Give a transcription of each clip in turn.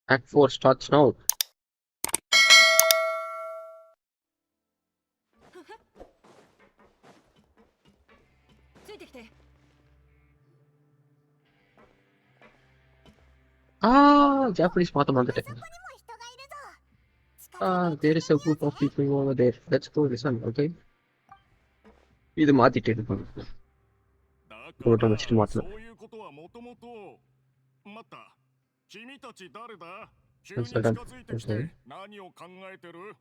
Act 4 starts now. Ah, Japanese mathematics. Ah, there is a group of people over there. Let's go listen, okay? ಇದು ಮಾತಿಟ್ಟಿದ್ದು photo ಮುಚ್ಚಿಟ್ಟು ಮಾತನಾಡ また、君たち誰だ？急 One に近 second. づいてき Okay. て何を考えてる？わ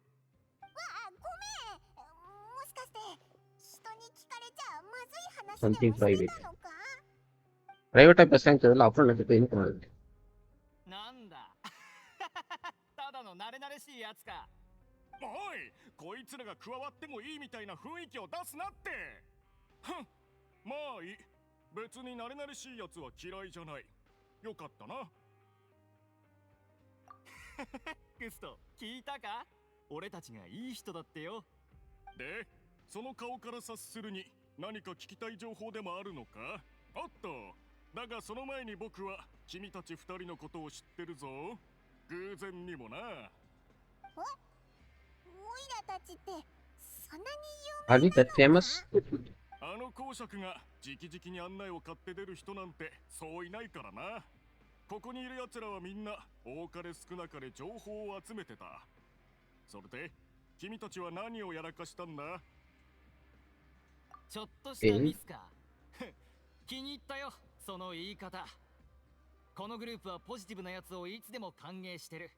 あ、ごめん。もしかして人に聞かれちゃまずい話で Something もして private. たのか？ Private type ಅಷ್ಟೇ ಅಂತಲ್ಲ approved ಅಂತ ಏನು ಮಾಡೋದು なんだただの慣れ慣れしいやつか。おい、こいつらが加わってもいいみたいな雰囲気を出すなって。ふん、まあいい。別に慣れ慣れしいやつは嫌いじゃない。よかったな。クスト、聞いたか？俺たちがいい人だってよ。で、その顔から察するに何か聞きたい情報でもあるのか？おっと、だがその前に僕は君たち二人のことを知ってるぞ。偶然にもな。おいらたちってそんなに有 Are you that famous? あの公爵が直々に案内を買って出る人なんてそういないからな。ここにいる奴らはみんな多かれ少なかれ情報を集めてた。それで君たちは何をやらかしたんだ？ちょっとしたミスか。気に入ったよ、その言い方。このグループはポジティブなやつをいつでも歓迎してる。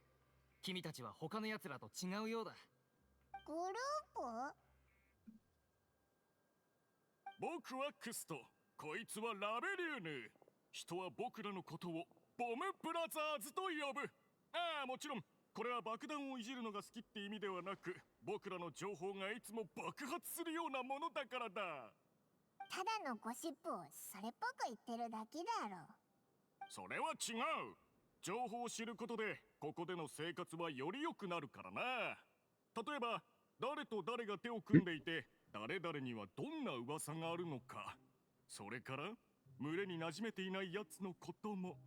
君たちは他のやつらと違うようだ。グループ？僕はクスト、こいつはラベリューヌ。人は僕らのことをボムブラザーズと呼ぶ。ああ、もちろんこれは爆弾をいじるのが好きって意味ではなく、僕らの情報がいつも爆発するようなものだからだ。ただのゴシップをそれっぽく言ってるだけだろ。それは違う。情報を知ることでここでの生活はより良くなるからな。例えば誰と誰が手を組んでいて誰々にはどんな噂があるのか、それから群れに馴染めていないやつのことも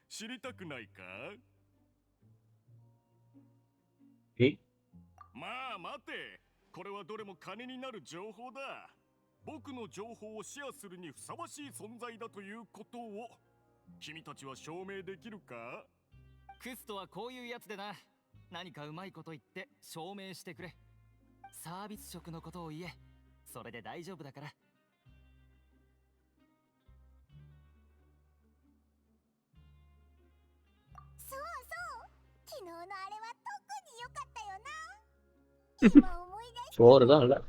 知りたくないか？えまあ待て、これはどれも金になる情報だ。僕の情報をシェアするにふさわしい存在だということを君たちは証明できるか？クストはこういうやつでな。何かうまいこと言って証明してくれ。サービス職のことを言え。それで大丈夫だから。そうそう、昨日のあれは特に良かったよな。今思い出してそうだなよだれが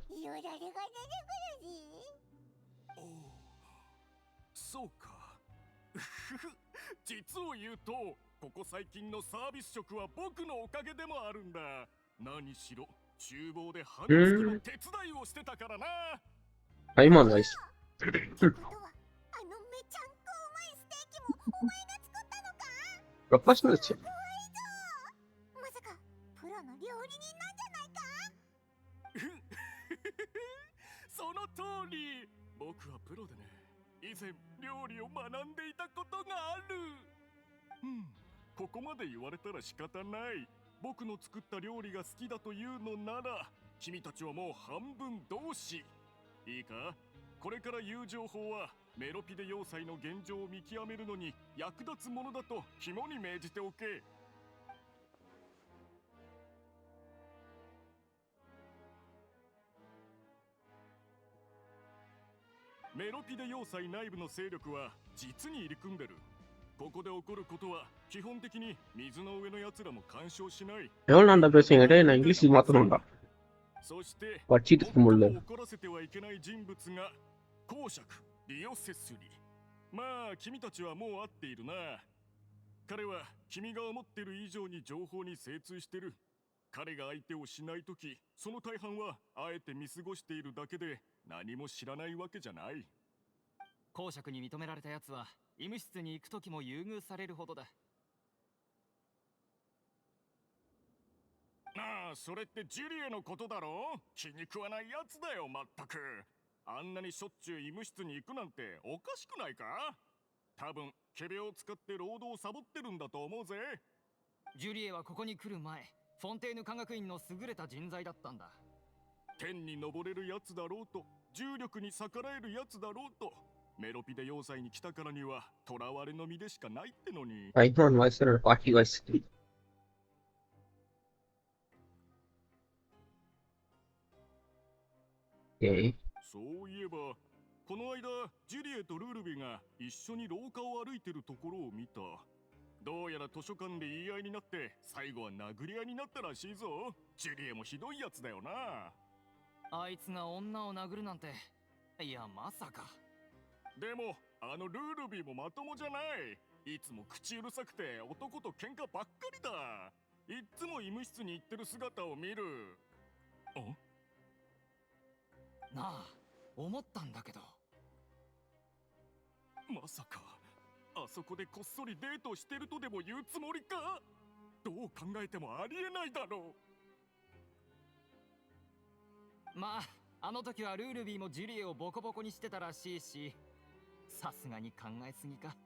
出てくるし。おお、そうか。実を言うとここ最近のサービス職は僕のおかげでもあるんだ。何しろ厨房で半月の手伝いをしてたからな。I'm on rice. ってことはあのめちゃんこうまいステーキもお前が作ったのか？ Professional chef. すごいぞ。まさかプロの料理人なんじゃないか？その通り。僕はプロでね、以前料理を学んでいたことがある。ここまで言われたら仕方ない。僕の作った料理が好きだというのなら君たちはもう半分同志。いいか、これから言う情報はメロピデ要塞の現状を見極めるのに役立つものだと肝に銘じておけ。メロピデ要塞内部の勢力は実に入り組んでる。ここで起こることは基本的に水の上のやつらも干渉しない。ఎవరు నాన్న facing అంటే నా ఇంగ్లీష్ మాత్రం そしてわちっともんね怒らせてはいけない人物が公爵リオセスリ。まあ君たちはもう会っているな。彼は君が思っている以上に情報に精通してる。彼が相手をしないとき、その大半はあえて見過ごしているだけで何も知らないわけじゃない。公爵に認められたやつは医務室に行くときも優遇されるほどだ。ああ、それってジュリエのことだろ。気に食わないやつだよ、まったく。あんなにしょっちゅう医務室に行くなんておかしくないか？多分ケベを使って労働をサボってるんだと思うぜ。ジュリエはここに来る前、フォンテーヌ科学院の優れた人材だったんだ。天に登れるやつだろうと、重力に逆らえるやつだろうと、メロピデ要塞に来たからには囚われの身でしかないってのに。iPhone voice or party voice. Okay. そういえば、この間ジュリエとルールビが一緒に廊下を歩いてるところを見た。どうやら図書館で言い合いになって最後は殴り合いになったらしいぞ。ジュリエもひどいやつだよな。あいつが女を殴るなんて、いやまさか。でもあのルールビもまともじゃない。いつも口うるさくて男と喧嘩ばっかりだ。いっつも医務室に行ってる姿を見る。なあ、思ったんだけど。まさかあそこでこっそりデートしてるとでも言うつもりか。どう考えてもありえないだろう。まあ、あの時はルールビーもジュリエをボコボコにしてたらしいし、さすがに考えすぎか。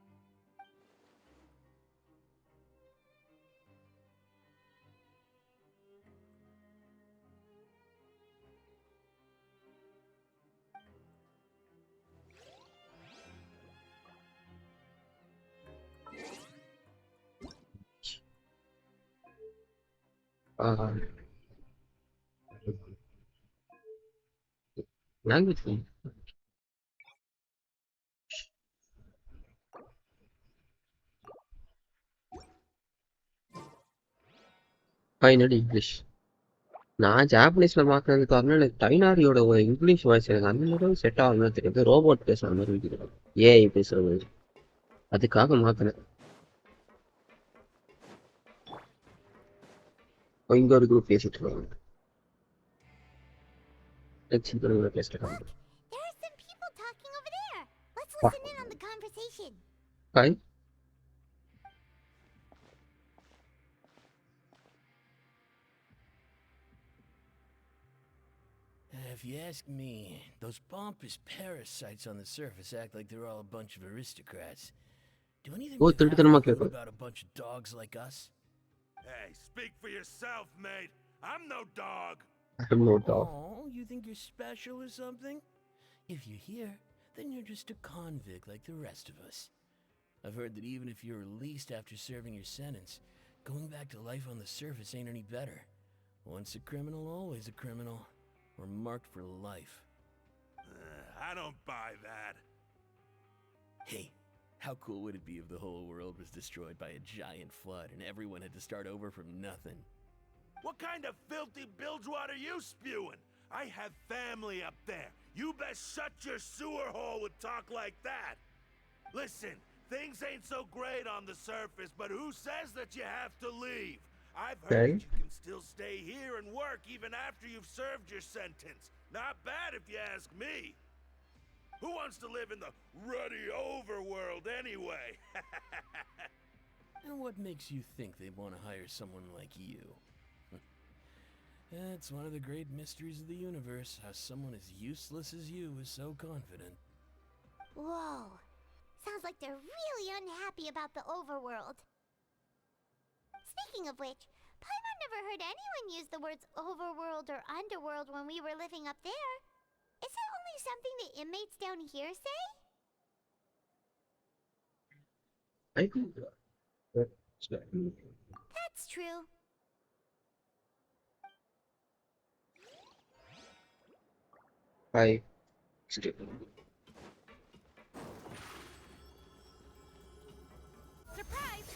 Language. Finally English. நான் ஜாப்பனீஸ்ல மாத்தினது காரணம் டைனாரியோட ஒரு இங்கிலீஷ் வாய்ஸ் எனக்கு அந்த மாதிரி செட் ஆகணும்னு தெரியாது. ரோபோட் பேசுற மாதிரி இருக்குது, ஏஐ பேசுற மாதிரி. அதுக்காக மாத்தினேன். இங்க ஒரு குரூப் பேசிட்டு இருக்காங்க. பேசிட்டு இருக்காங்க. There are some people talking over there. Let's listen in on the conversation. Hi. If you ask me, those pompous parasites on the surface act like they're all a bunch of aristocrats. Do any of them give about a bunch of dogs like us? Hey, speak for yourself, mate. I'm no dog. I'm no dog. Oh, you think you're special or something? If you're here, then you're just a convict like the rest of us. I've heard that even if you're released after serving your sentence, going back to life on the surface ain't any better. Once a criminal, always a criminal. Or marked for life. I don't buy that. Hey, how cool would it be if the whole world was destroyed by a giant flood and everyone had to start over from nothing? What kind of filthy bilgewater are you spewing? I have family up there. You best shut your sewer hole with talk like that. Listen, things ain't so great on the surface, but who says that you have to leave? I've heard that you can still stay here and work even after you've served your sentence. Not bad if you ask me. Who wants to live in the ruddy overworld anyway? And what makes you think they want to hire someone like you? That's one of the great mysteries of the universe, how someone as useless as you is so confident. Whoa. Sounds like they're really unhappy about the overworld. Speaking of which, Paimon never heard anyone use the words overworld or underworld when we were living up there. Is it only something the inmates down here say? I think That's true. I Surprise!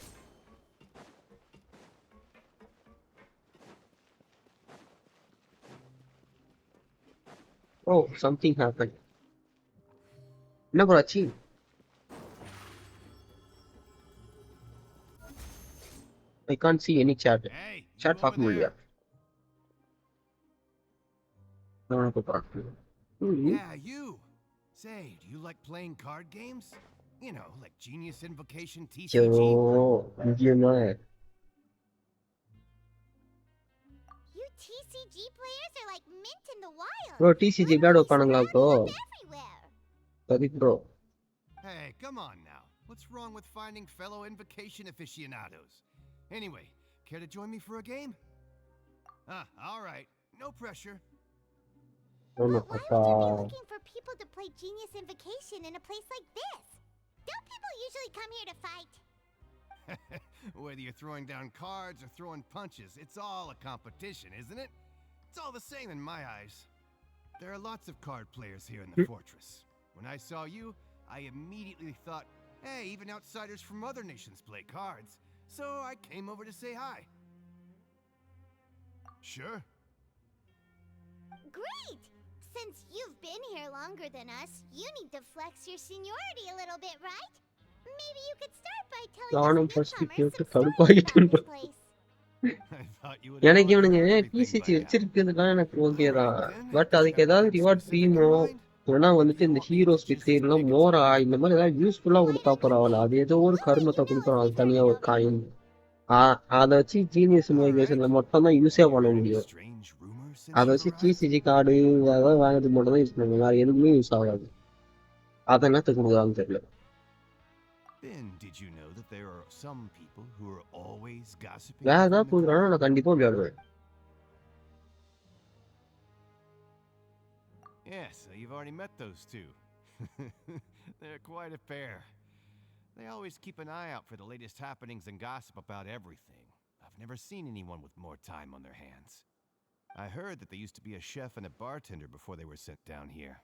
Oh, something happened. என்ன ப்ராச்சி? I can't see any chat. Hey, Chat பார்க்க முடியல. நான் இப்ப பார்க்கிறேன். Yeah, you. Say, do you like playing card games? You know, like Genius Invocation TCG. இங்கேனா You TCG players are like mint in the wild. bro TCG விளையாட உட்காருங்களா bro? Everywhere. சரி bro. Hey, come on now. What what's wrong with finding fellow invocation aficionados? Anyway, care to join me for a game? All right. No pressure. But why would you be looking for people to play Genius Invocation in a place like this? Don't people usually come here to fight? Whether you're throwing down cards or throwing punches, it's all a competition, isn't it? It's all the same in my eyes. There are lots of card players here in the fortress. When I saw you, I immediately thought, hey, even outsiders from other nations play cards. So I came over to say hi. Sure. Great! Since you've been here longer than us, you need to flex your seniority a little bit, right? Maybe you could start by telling us newcomers some stories about this place. I thought you would எனக்கு have இவனுங்க everything BCG by now. வச்சிருக்கிறதுலாம் எனக்கு okay தான். Then, but you அதுக்கு got ஏதாவது anything reward specific in Primo mind? இல்லைன்னா வந்துட்டு இந்த heroes with இல்லைன்னா மோரா இந்த மாதிரி ஏதாவது யூஸ்ஃபுல்லா கொடுத்தா பரவாயில்ல. அது ஏதோ ஒரு கருமத்தை கொடுக்குறோம். அது தனியா ஒரு காயின் அதை வச்சு ஜீனியஸ் இன்வெஸ்டிகேஷன்ல மட்டும் தான் யூஸே பண்ண முடியும். Strange rumors since அதை you've வச்சு arrived? டிசிஜி கார்டு அதெல்லாம் வாங்குறதுக்கு மட்டும் தான் யூஸ் பண்ணுவாங்க. வேற எதுவுமே யூஸ் ஆகாது. அதை என்னத்துக்கு கொடுக்குறான்னு தெரியல. Then did you know that there are some people who are always gossiping? வேற within ஏதாவது the கொடுக்குறாங்கன்னா நான் கண்டிப்பா விளையாடுவேன். Yes, you've already met those two. They're quite a pair. They always keep an eye out for the latest happenings and gossip about everything. I've never seen anyone with more time on their hands. I heard that they used to be a chef and a bartender before they were sent down here.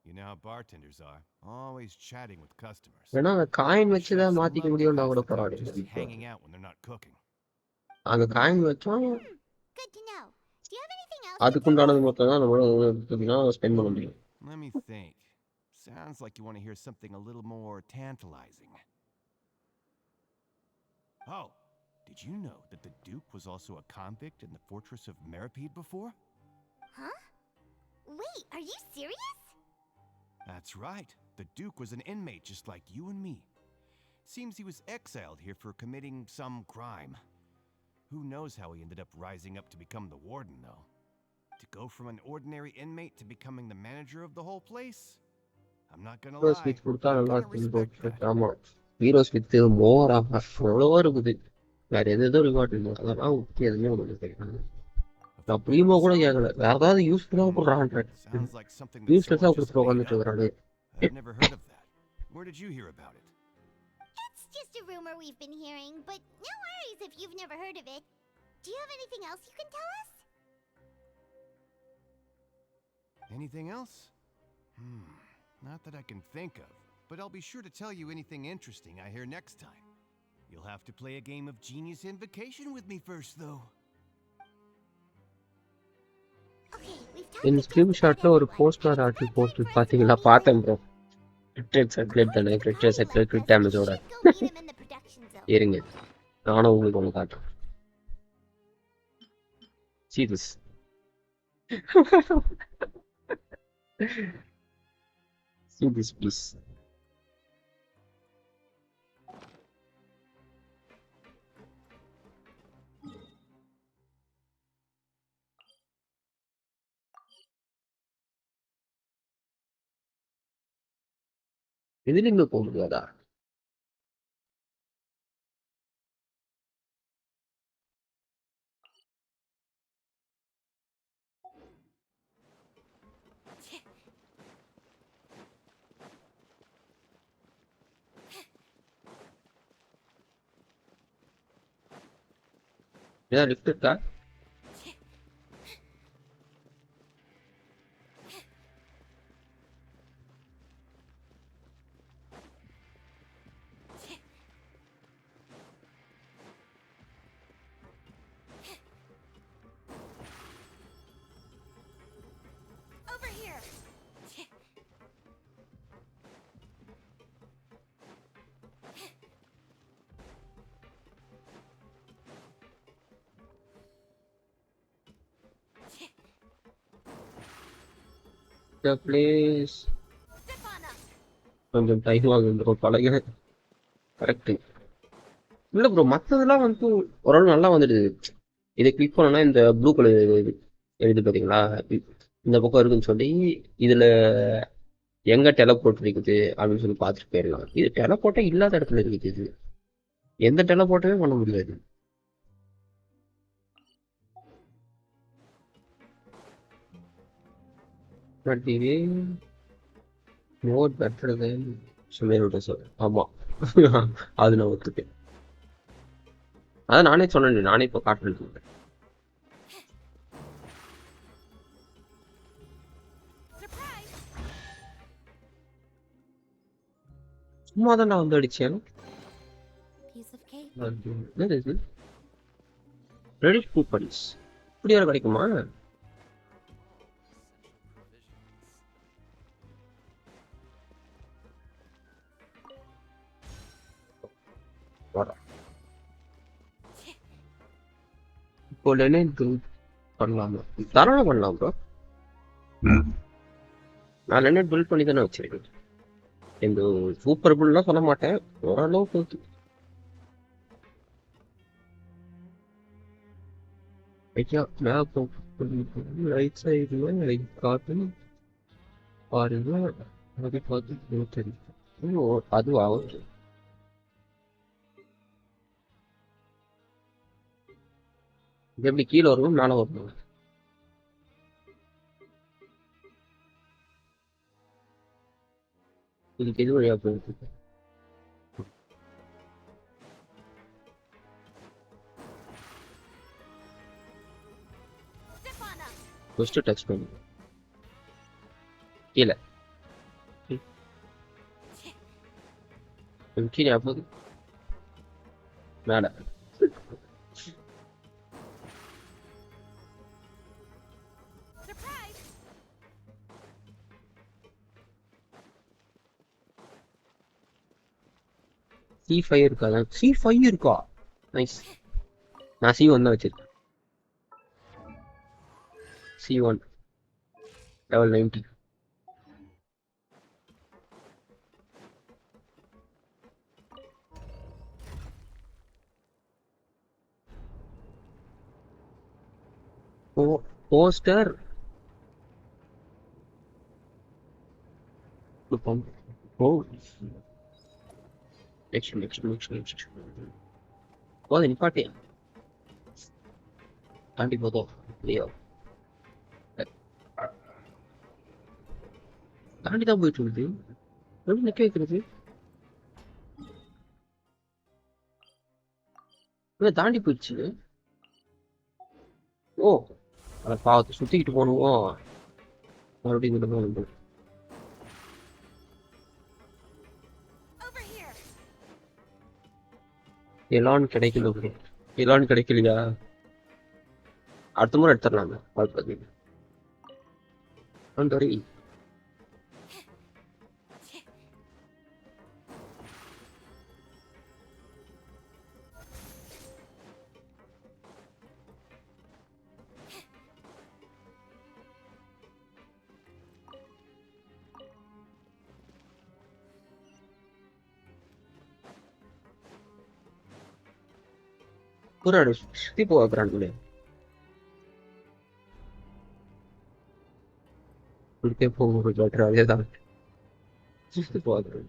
You know how bartenders are, always chatting with customers. ஏன்னா அந்த coin The வச்சுதான் chefs மாத்திக்க love to முடியும்னா pass கூட the time பரவாயில்ல. just hanging out when they're not cooking. அந்த coin வச்சோம் Good to know. Do you have anything else? அதுக்குண்டானது மட்டும் தான் நம்மளால ஸ்பெண்ட் பண்ண முடியும். Let me think. Sounds like you want to hear something a little more tantalizing. Oh, did you know that the Duke was also a convict in the fortress of Meripede before? Huh? Wait, are you serious? That's right. The Duke was an inmate just like you and me. Seems he was exiled here for committing some crime. Who knows how he ended up rising up to become the warden, though? To go from an ordinary inmate to becoming the manager of the whole place? I'm not gonna heroes lie. With கொடுத்தா I'm நல்லா gonna respect that. இருக்கும். ஆமா heroes with more அவ்வளோ இருக்குது. வேற எது reward இல்லை. அதெல்லாம் ஓகே எதுவுமே ஒன்று கிடையாது. நான் ப்ரீமோ கூட கேட்கல. வேற ஏதாவது யூஸ்ஃபுல்லாக கொடுறான். Sounds like something that யூஸ்லெஸ்ஸாக someone just கொடுத்துட்டு made உட்காந்துட்டு up. இருக்கிறானு. I've never heard of that. Where did you hear about it? It's just a rumor we've been hearing, but no worries if you've never heard of it. Do you have anything else you can tell us? Anything else? Not that I can think of, but I'll be sure to tell you anything interesting I hear next time. You'll have to play a game of Genius Invocation with me first, though. Okay, we've talked என் ஸ்கிரீன்ஷாட்ல ஒரு poster art post பாத்தீங்களா? பார்த்தேன் bro. கிரிட்டட் circulate தானே. கிரிட்டட் circulate grid டேமேஜோட இருங்க. நானும் உங்களுக்கு ஒன்று காட்டுறேன். See this. See this, please. இதுல போக முடியாதா? ஏதாவது லிஃப்ட் இருக்கா? Over here. The place Step on up. கொஞ்சம் டைம் ஆகுது ப்ரோ. பழக கரெக்ட் இல்ல ப்ரோ. மற்றதெல்லாம் வந்து ஓரளவு நல்லா வந்துடுது. இதை கிளிக் பண்ணோன்னா இந்த ப்ளூ கலர் எழுது பார்த்தீங்களா? இந்த பக்கம் இருக்குன்னு சொல்லி இதுல எங்க டெலபோர்ட் இருக்குது அப்படின்னு சொல்லி பார்த்துட்டு போயிடலாம். இது டெலபோர்ட்டே இல்லாத இடத்துல இருக்குது. இது எந்த டெலபோர்ட்டுமே பண்ண முடியாது. பட் இது மோர் பெட்டர் தென் சுமேரோட சார். ஆமா அது நான் ஒத்துப்பேன். அதான் நானே சொன்னேன், நானே இப்போ காட்டுறேன். சும்மா தான் நான் வந்து அடிச்சேன். ரெடிட் கூப்பன்ஸ் இப்படி யாரும் கிடைக்குமா? இப்போ லெனின் பண்ணலாமா? தாராளம் பண்ணலாம் ப்ரோ. நான் லெனின் பில்ட் பண்ணி தானே வச்சிருக்கேன். இந்த சூப்பர் பில்லாம் சொல்ல மாட்டேன், ஓரளவுக்கு. ஐயா மேப் ரைட் சைடில் ரைட் காட்டு பாருங்க. அது பார்த்து தெரியும். அது ஆகும். இது எப்படி கீழே வரணும் மேலே வரணும்? இதுக்கு எது வழியா போயிருக்கு? ஃபர்ஸ்ட் டச் பண்ணு கீழே. கீழே போகுது மேலே. C5 இருக்கா? C5 இருக்கா? நைஸ். நான் C1 தான் வச்சிருக்கேன். C1 level 90. போஸ்டர் நெக்ஸ்ட் போத நிப்பாட்டே தாண்டி போதும் இல்லையோ? தாண்டி தான் போயிட்டு இருக்குது. எப்படி நிக்க வைக்கிறது? தாண்டி போயிடுச்சு. ஓ அதை பாவத்தை சுத்திக்கிட்டு போகணும். மறுபடியும் இங்கிட்ட போகணும். எலான் கிடைக்கல. எலான் கிடைக்கலையா? அடுத்த முறை எடுத்துடலாமே. புறாடு சுத்தி போகிறாங்களே. போக அதேதான் சுத்தி போகிறாங்க.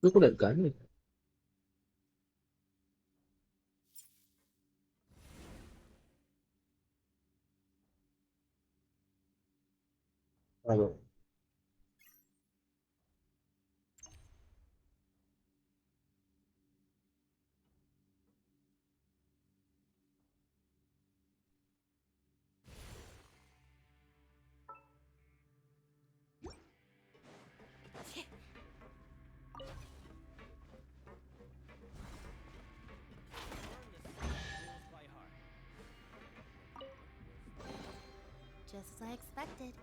இது கூட இருக்காரு. ஆமா Just as I expected.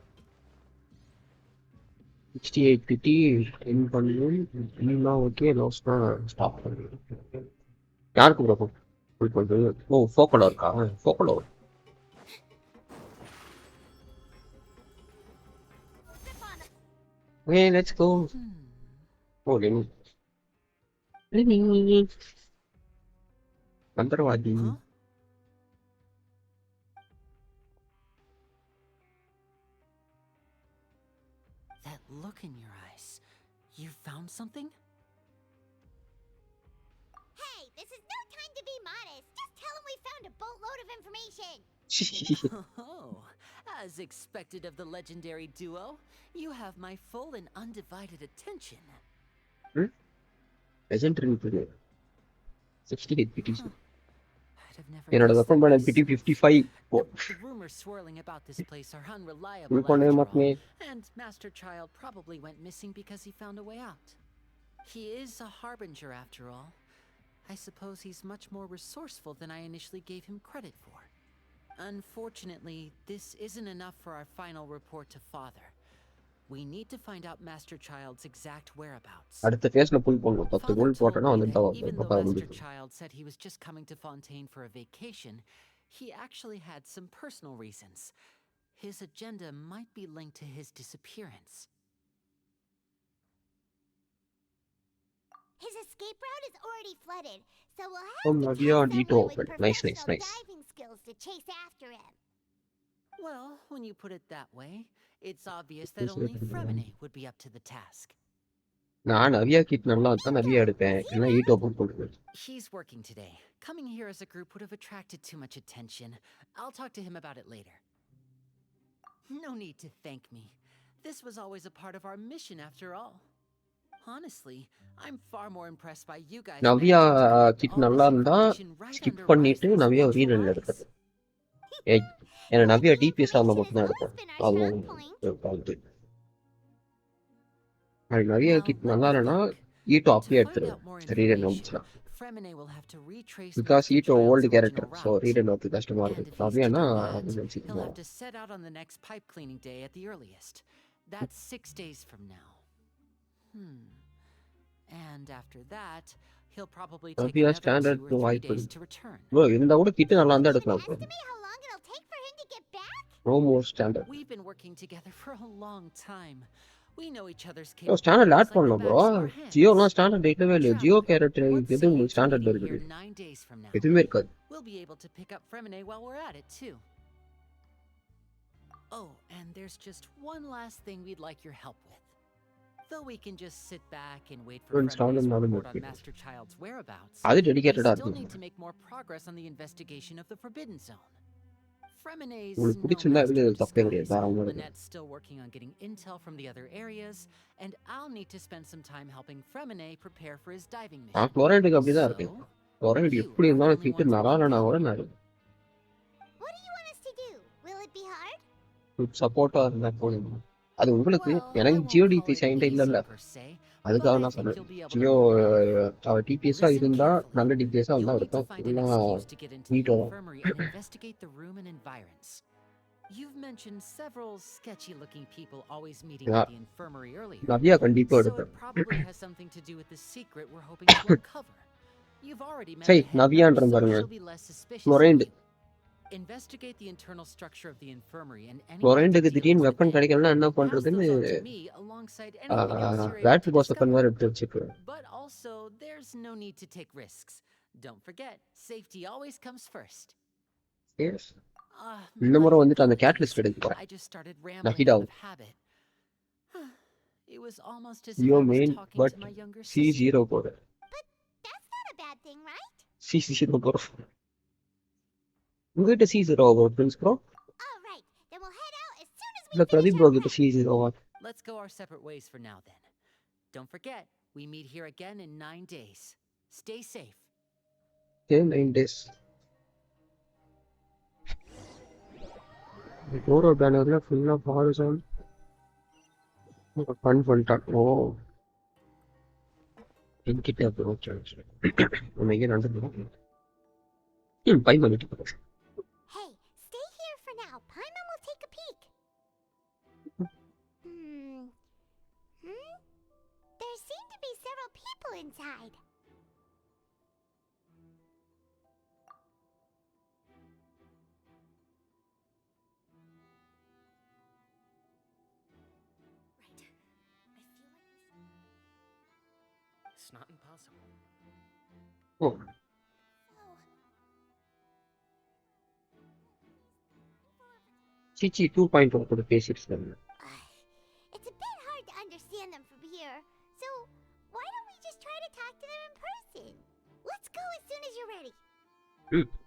68 PT என் பண்ணணும். எல்லாம் ஓகே. லாஸ்ட்னா ஸ்டாப் பண்ணுறேன். யாருக்கு ப்ரோ? ஓ ஃபோக்கலோ இருக்கா ஃபோக்கலோ ஓகே லெட்ஸ் கோ ஓ லெனி மந்திரவாதி Huh? That look in your eyes. You found something? Hey, this is no time to be modest. Just tell him we found a boatload of information. Oh, as expected of the legendary duo, you have my full and undivided attention. Legendary 68 பிடிசி I'd have never என்னோட guessed weapon that பண்ண this பிடி much. 55 The rumors swirling about this place are unreliable உள்கொண்டே after மாட்டனே all, and Master Child probably went missing because he found a way out. He is a harbinger after all. I suppose he's much more resourceful than I initially gave him credit for. Unfortunately, this isn't enough for our final report to Father. We need to find out Master Child's exact whereabouts. அடுத்த ஃபேஸ்ல புல் பண்ணனும் 10 Father கோல் told போட்டனா me வந்து that even though Master முடியும் Child said he was just coming to Fontaine for a vacation, he actually had some personal reasons. His agenda might be linked to his disappearance. His escape route is already flooded, so we'll Oh, have to Navia catch Dito someone with open. Nice, professional nice. diving skills to chase after him. Well, when you put it that way, it's obvious that only Fremine would be up to the task. நான் Navya kit நல்லா தான் நவியா எடுப்பேன் இல்ல eat open பண்ணுவேன் He's working today. Coming here as a group would have attracted too much attention. I'll talk to him about it later. No need to thank me. This was always a part of our mission after all. Honestly, I'm far more impressed by you guys Navya managing to connect கிட் all நல்லா this இருந்தா information right skip under பண்ணிட்டு Ryzen's Navya watchful rerun eyes. எடுக்கிறது ஏய் என்ன Navya DPS ஆன மட்டும் தான் Information எடுப்பேன் has always been our அதுவும் strong point. அது நவியா Now, கிட் let நல்லா me இல்லைன்னா think. ஈட்டோ To அப்படியே find எடுத்துருவேன் out more ரீரன் information, வந்துச்சுன்னா Fremine will have to retrace because Master ஈட்டோ Child's old character original so route. Rerun வந்து கஷ்டமா And இருக்கு if he's to நவியானா do that, அது he'll நினச்சிக்கணும் have to set out on the next pipe cleaning day at the earliest. That's 6 days from now. And after that, he'll probably take Navya another standard 2 or 3 வாய்ப்பு days to return. Bro இருந்தா கூட கிட்ட நல்லா இருந்தா Can you எடுக்கலாம் bro estimate how long it'll take for him to get back? No more standard We've been working together for a long time. We know each other's standard capabilities add like the பண்ணலாம் bro backs of our hands. ஜியோலாம் standard இருக்கவே இல்லையா Jio Traveler, character what எது say you உங்களுக்கு to standard meeting here இருக்குது 9 days from now? எதுவுமே இருக்காது We'll be able to pick up Fremine while we're at it, too. Oh, and there's just one last thing we'd like your help with. Though we can just sit back and wait for Well, standard Fremine's model report on method. Master Child's whereabouts, அது we டெடிகேட்டடா still இருக்கும் need to make more progress on the investigation of the Forbidden Zone. Fremine's உங்களுக்கு no பிடிச்சிருந்தா master இது of தப்பே disguise. கிடையாது தாராளமா இருக்கு Lynette's still working on getting intel from the other areas, and I'll need to spend some time helping Fremine prepare for his diving நான் mission. குளோரைடுக்கு அப்படிதான் So, இருக்கேன் குளோரைடு you எப்படி are the இருந்தாலும் only கிட்ட ones who நல்லா can இல்லைனா tell கூட me. நான் What do you want us to do? Will it be hard? சப்போர்ட்டா இருந்தா போதும் அது உங்களுக்கு Well, I எனக்கு won't Jio call DP it சைன்ட இல்லல்ல easy per se, but அதுக்காக I நான் think சொன்னேன் you'll be able to Jio pull it off. Our டிபிஎஸ்ஸா Listen இருந்தா carefully. நல்ல டிபிஎஸ்ஸா இருந்தா You'll need to இருக்கும் find an இல்லைன்னா excuse to get into the நீட்டோ infirmary and investigate the room and environs. You've mentioned several sketchy-looking people always meeting at the infirmary earlier, Navya கண்டிப்பா so எடுப்பேன் it probably has something to do with the secret we're hoping to uncover. You've already met சரி the head nurse, நவியான்ற so பாருங்க she'll be less suspicious of chloride you. Investigate the internal structure of the infirmary and any குளோரைடுக்கு dealings திடீர்னு with weapon it. கிடைக்கலன்னா என்ன Pass பண்றதுன்னு those on to me alongside anything else you're able வேட் to pass weapon discover. வேற எடுத்து வச்சுக்குவேன் But also, there's no need to take risks. Don't forget, safety always comes first. Yes. இந்த முறை My வந்துட்டு அந்த apologies. கேட்டலிஸ்ட் எடுக்க போறேன் I just started rambling நஃபிடா out of habit. It was almost as if Jio I was main talking but to my younger C sister. Zero போடு That's not a bad thing, right? C zero போறோம் உங்ககிட்ட C zero Prince bro All right, then we'll head out as soon as we இல்ல finish Pradeep our bro கிட்ட prep. சி ஜீரோவா Let's go our separate ways for now then. Don't forget, we meet here again in 9 days. Stay safe. 9 days டோரோ பேனர்ல ஃபுல்லா horizon fun பண்ணிட்டான் ஓ என்கிட்ட bro உனக்கு நடந்துடும் by பண்ணிட்டு Hey, stay here for now. Paimon will take a peek. There seem to be several people inside. It's not impossible. Oh, Chichi 2.0 கூட பேசிருக்காங்க. It's a bit hard to understand them from here, so why don't we just try to talk to them in person? Let's go as soon as you're ready.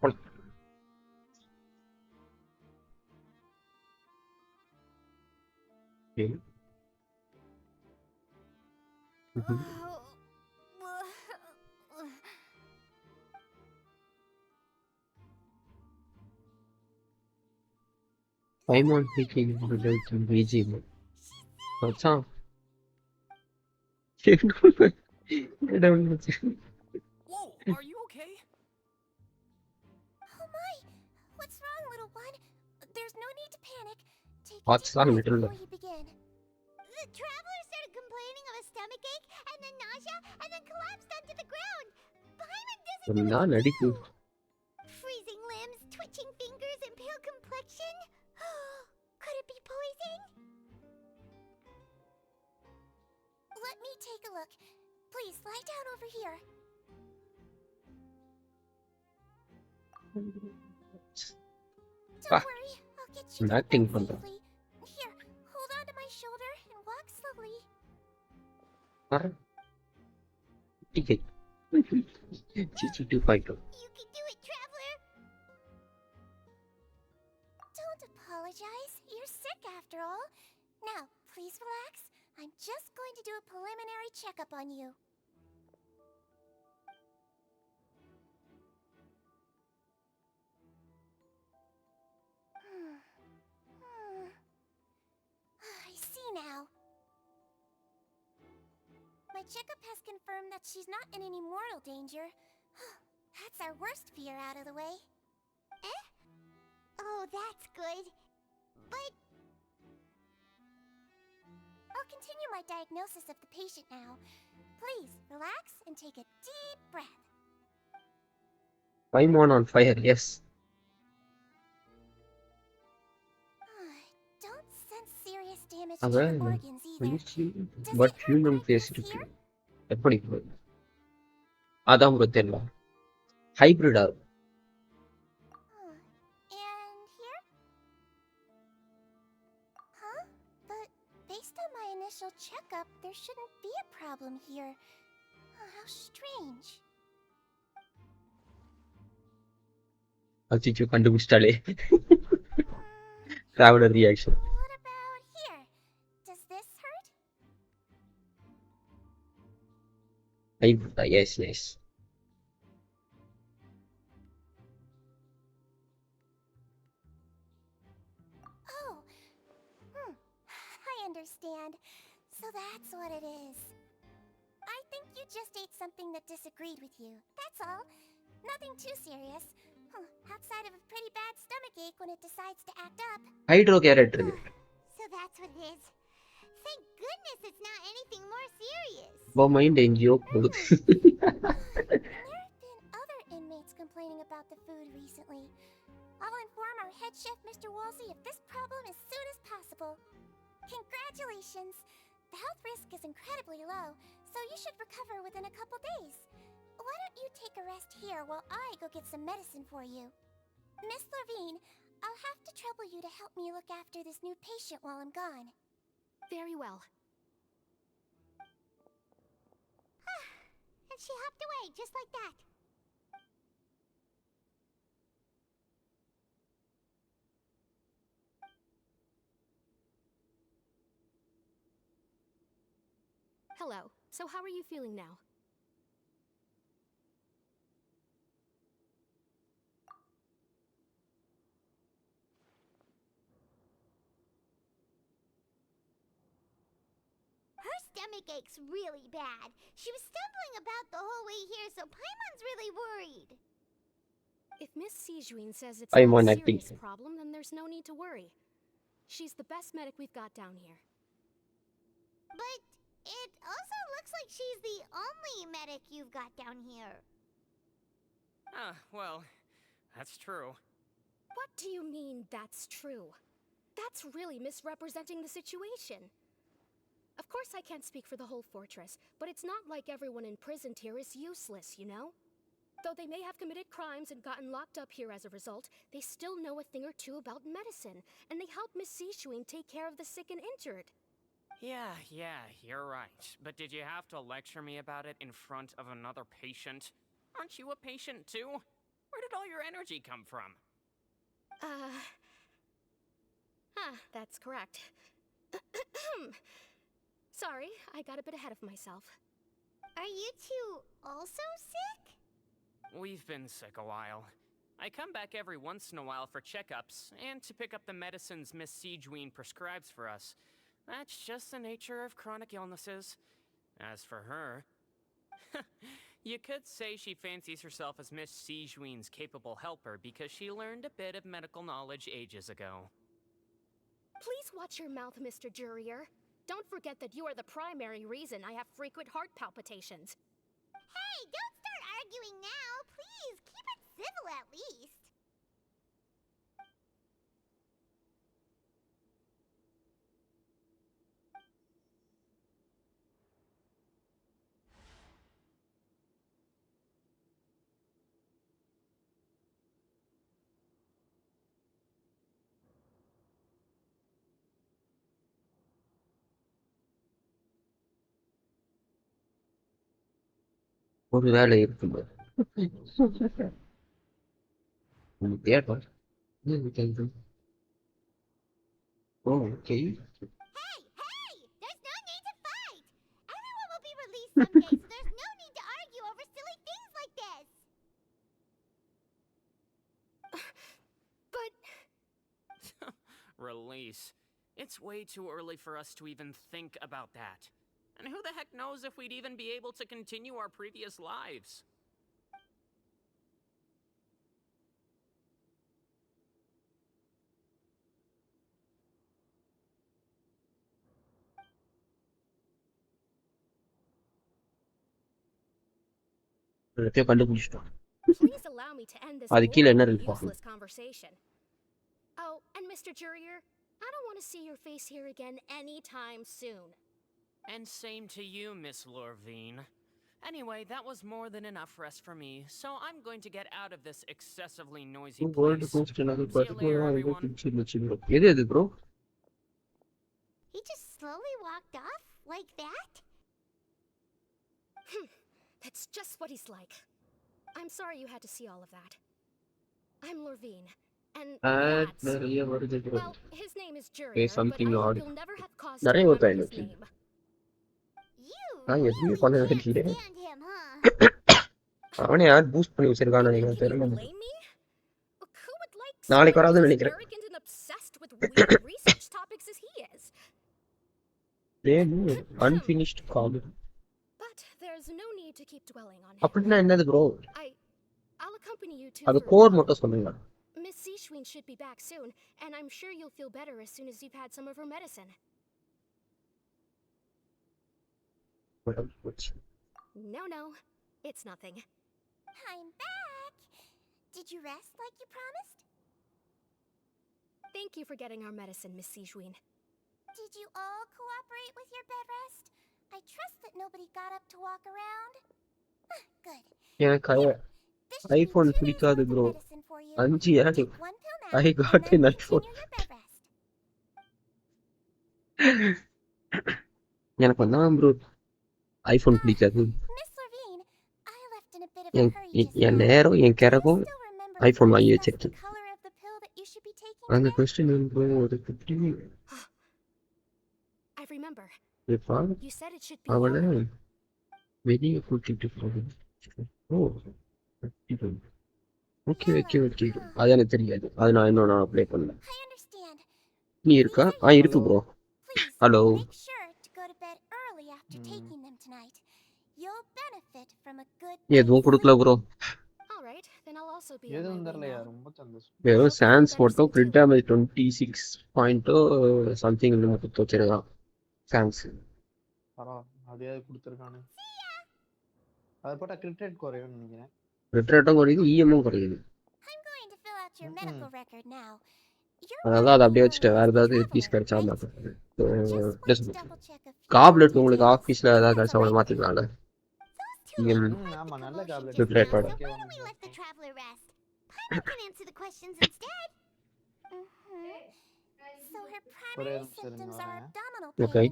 போலாம். Okay. I'm on taking results in reagion. மச்சான் Whoa, are you okay? Oh my! What's wrong, little one? There's no need to panic. Take a What's deep wrong, breath little before one? you begin. The traveler started complaining of a stomachache, and then nausea, and then collapsed onto the ground. Paimon doesn't know what to நடிப்பு. do. Freezing limbs, twitching fingers, and pale complexion? Could it be poison? Let me take a look. Please, lie down over here. Don't worry, I'll get you to acting bed பண்றான். safely. Here, hold on to my shoulder and walk slowly. Ticket. Chichi 2.0. You can do it, traveler. Don't apologize. You're sick after all. Now, please relax. I'm just going to do a preliminary checkup on you. I see now. My checkup has confirmed that she's not in any mortal danger. That's our worst fear out of the way. Eh? Oh, that's good. But I'll continue my diagnosis of the patient now. Please, relax and take a deep breath. Paimon on fire, yes. Don't sense serious damage to அவன் your organs either. Does but it hurt human when I face press இருக்கு. here? எப்படி அதான் bro தெரியல. ஹைபிரிடா And here? Huh? But based on my initial checkup, there shouldn't be a problem here. How strange. அச்சிச்சு கண்டுபிடிச்சிட்டாலே. traveler reaction. What about here? Does this hurt? ஹைபிரிடா yes yes. Oh. I understand. So that's what it is. I think you just ate something that disagreed with you. That's all. Nothing too serious. Outside of a pretty bad stomachache when it decides to act up. Hydro carrot இருக்கு. So that's what it is. Thank goodness it's not anything more serious. Mind எங்கேயோ போகுது. There have been other inmates complaining about the food recently. I'll inform our head chef, Mr. Woolsey, of this problem as soon as possible. Congratulations! The health risk is incredibly low, so you should recover within a couple days. Why don't you take a rest here while I go get some medicine for you? Miss Levine, I'll have to trouble you to help me look after this new patient while I'm gone. Very well. And she hopped away just like that. Hello. So how are you feeling now? Her stomach aches really bad. She was stumbling about the whole way here, so Paimon's really worried. If Miss Sijuin says it's Paimon not a acting. serious problem, then there's no need to worry. She's the best medic we've got down here. But it also looks like she's the only medic you've got down here. Well, that's true. What do you mean, that's true? That's really misrepresenting the situation. Of course, I can't speak for the whole fortress, but it's not like everyone imprisoned here is useless, you know? Though they may have committed crimes and gotten locked up here as a result, they still know a thing or two about medicine, and they help Miss Sishuin take care of the sick and injured. Yeah, you're right. But did you have to lecture me about it in front of another patient? Aren't you a patient too? Where did all your energy come from? That's correct. Sorry, I got a bit ahead of myself. Are you two also sick? We've been sick a while. I come back every once in a while for checkups and to pick up the medicines Miss Sijween prescribes for us. That's just the nature of chronic illnesses. As for her, you could say she fancies herself as Miss Sijween's capable helper because she learned a bit of medical knowledge ages ago. Please watch your mouth, Mr. Jurier. Don't forget that you are the primary reason I have frequent heart palpitations. Hey, don't start arguing now. Please, keep it civil at least. ஒரு வேலை இருக்குது. தேடுறோம். Oh, okay. Hey! There's no need to fight! Everyone will be released someday, so there's no need to argue over silly things like this! But... Release. It's way too early for us to even think about that. And who the heck knows if we'd even be able to continue our previous lives? கண்டுபிடிச்சிட்டோம். Please allow me to end this அது கீழ என்ன boring, இருக்கு பாருங்க. useless conversation. Oh, and Mr. Jurier, I don't want to see your face here again anytime soon. And same to you, Miss Lorvine. Anyway, that was more than enough rest for me, so I'm going to get out of this excessively noisy World place. Coast another See you later, everyone. எது bro? He just slowly walked off like that? That's just what he's like. I'm sorry you had to see all of that. I'm Lorvine, and that's... நிறைய வருது bro. Well, his name is Say Jurier, but something I hope odd. you'll never have cause to நிறைய remember வருது his எனக்கு. name. You நான் really எதுவுமே can't பண்ண வேண்டியது. stand him, huh? அவனே யார் பூஸ்ட் பண்ணி வச்சிருக்கான்னு Can நினைக்கிறேன் you தெரியல. blame me? Who would like நாளைக்கு someone வராதுன்னு as நினைக்கிறேன். arrogant and obsessed with weird research topics as he is? Unfinished comment. But there's no need to keep dwelling on him. அப்படின்னா என்னது bro? I'll accompany you to அது for a core while. மட்டும் சொல்லுங்க. Miss Sishwin should be back soon, and I'm sure you'll feel better as soon as you've had some of her medicine. No, it's nothing. I'm back! Did you rest like you promised? Thank you for getting our medicine, Miss Sijween. Did you all cooperate with your bed rest? I trust that nobody got up to walk around. Good. எனக்கு This should be iPhone 2 days பிடிக்காது worth of bro. medicine for you. 5 ஏன் Take 1 pill now, I got and then an iPhone. continue your bed rest. எனக்கு வந்தான் bro. IPhone பிடிக்காது. Miss Levine, I left in a bit of a hurry just N now. நேரம் என் Do you கிறகும் still remember iPhone to வாங்கி discuss வச்சிருக்கேன். the color of the pill that you should be taking அந்த today? Question bro ஒரு 50 I remember. இப்பா You said it should be அவளை yellow. வெளியே கூட்டிட்டு போகணும். ஓ ஓகே அது எனக்கு தெரியாது. அது நான் இன்னும் அப்ளை பண்ணல. I understand. நீ இருக்கா? இருக்கு bro. Please, Hello. make sure to go to bed early after taking them tonight. You'll benefit from a good எதுவும் night's கொடுக்கல sleep. Bro. All right, then I'll also be on எதுவும் my way தரலையா? now. ரொம்ப சந்தோஷம். வெறும் chance மட்டும் grid damage 26 பாயிண்டோ something இன்னும் கொடுத்து வச்சிருக்கான். சான்ஸ் அதையாவது கொடுத்துருக்கானு. அதை போட்டா கிரிட்டேட் குறையும்னு நினைக்கிறேன். ரிட்ரேட்டும் குறையுது, இஎம்மும் குறையுது. I'm going to fill out your medical record now. You're அதனால அதை welcome, அப்படியே வச்சுட்டு வேற Maurice the ஏதாவது பீஸ் Traveler, கிடைச்சா right? மாற்றேன். Just want to double check a few goblet உங்களுக்கு details. ஆஃபீஸில் ஏதாவது That's கிடைச்சா all அவளை right. மாற்றிக்கலாம்ல. Those two ladies liked the ஆமா நல்ல commotion Capulet just Prepared now, so product. why don't we let the traveler rest? Paimon can answer the questions instead. So her primary symptoms are abdominal Okay. pain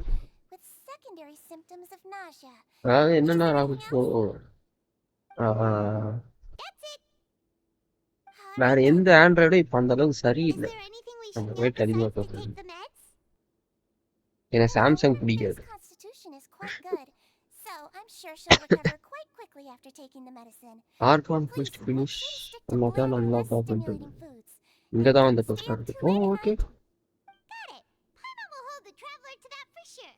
with secondary symptoms of nausea. அதாவது Is என்னன்னா there anything else? That's it. வேற எந்த ஆண்ட்ராய்டும் இப்போ அந்த அளவுக்கு Is சரியில்லை. there anything we அந்த should know rate அதிகமாக besides to போகுது. take the meds? எனக்கு No, சாம்சங் her பிடிக்காது. base constitution is quite good, so I'm sure she'll recover quite quickly after taking the medicine. Argon Please, first make finish sure to stick to அல்லாதான் bland or நல்லா less பார்த்துட்டு stimulating foods. இங்கே And தான் don't வந்து stay first up இருக்கு. too late at okay. night. Got it. Paimon will hold the traveler to that for sure.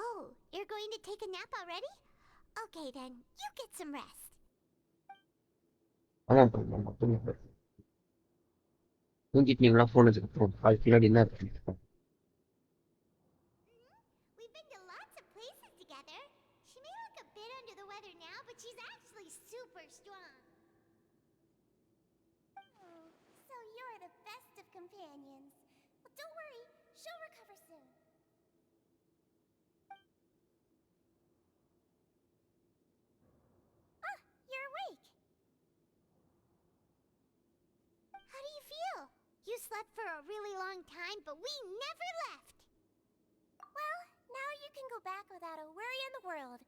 Oh, you're going to take a nap already? Okay then, you get some rest. அதான் பண்ணுங்க. தூங்கிட்டீங்களா? Phone வச்சுருக்கோம். அதுக்கு பின்னாடி என்ன இருக்கு? We've been to lots of places together. She may look a bit under the weather now, but she's actually super strong. Oh, so you're the best of companions. Well, don't worry, she'll recover soon. Ah, you're awake. How do you feel? You slept for a really long time, but we never left. Well, now you can go back without a worry in the world.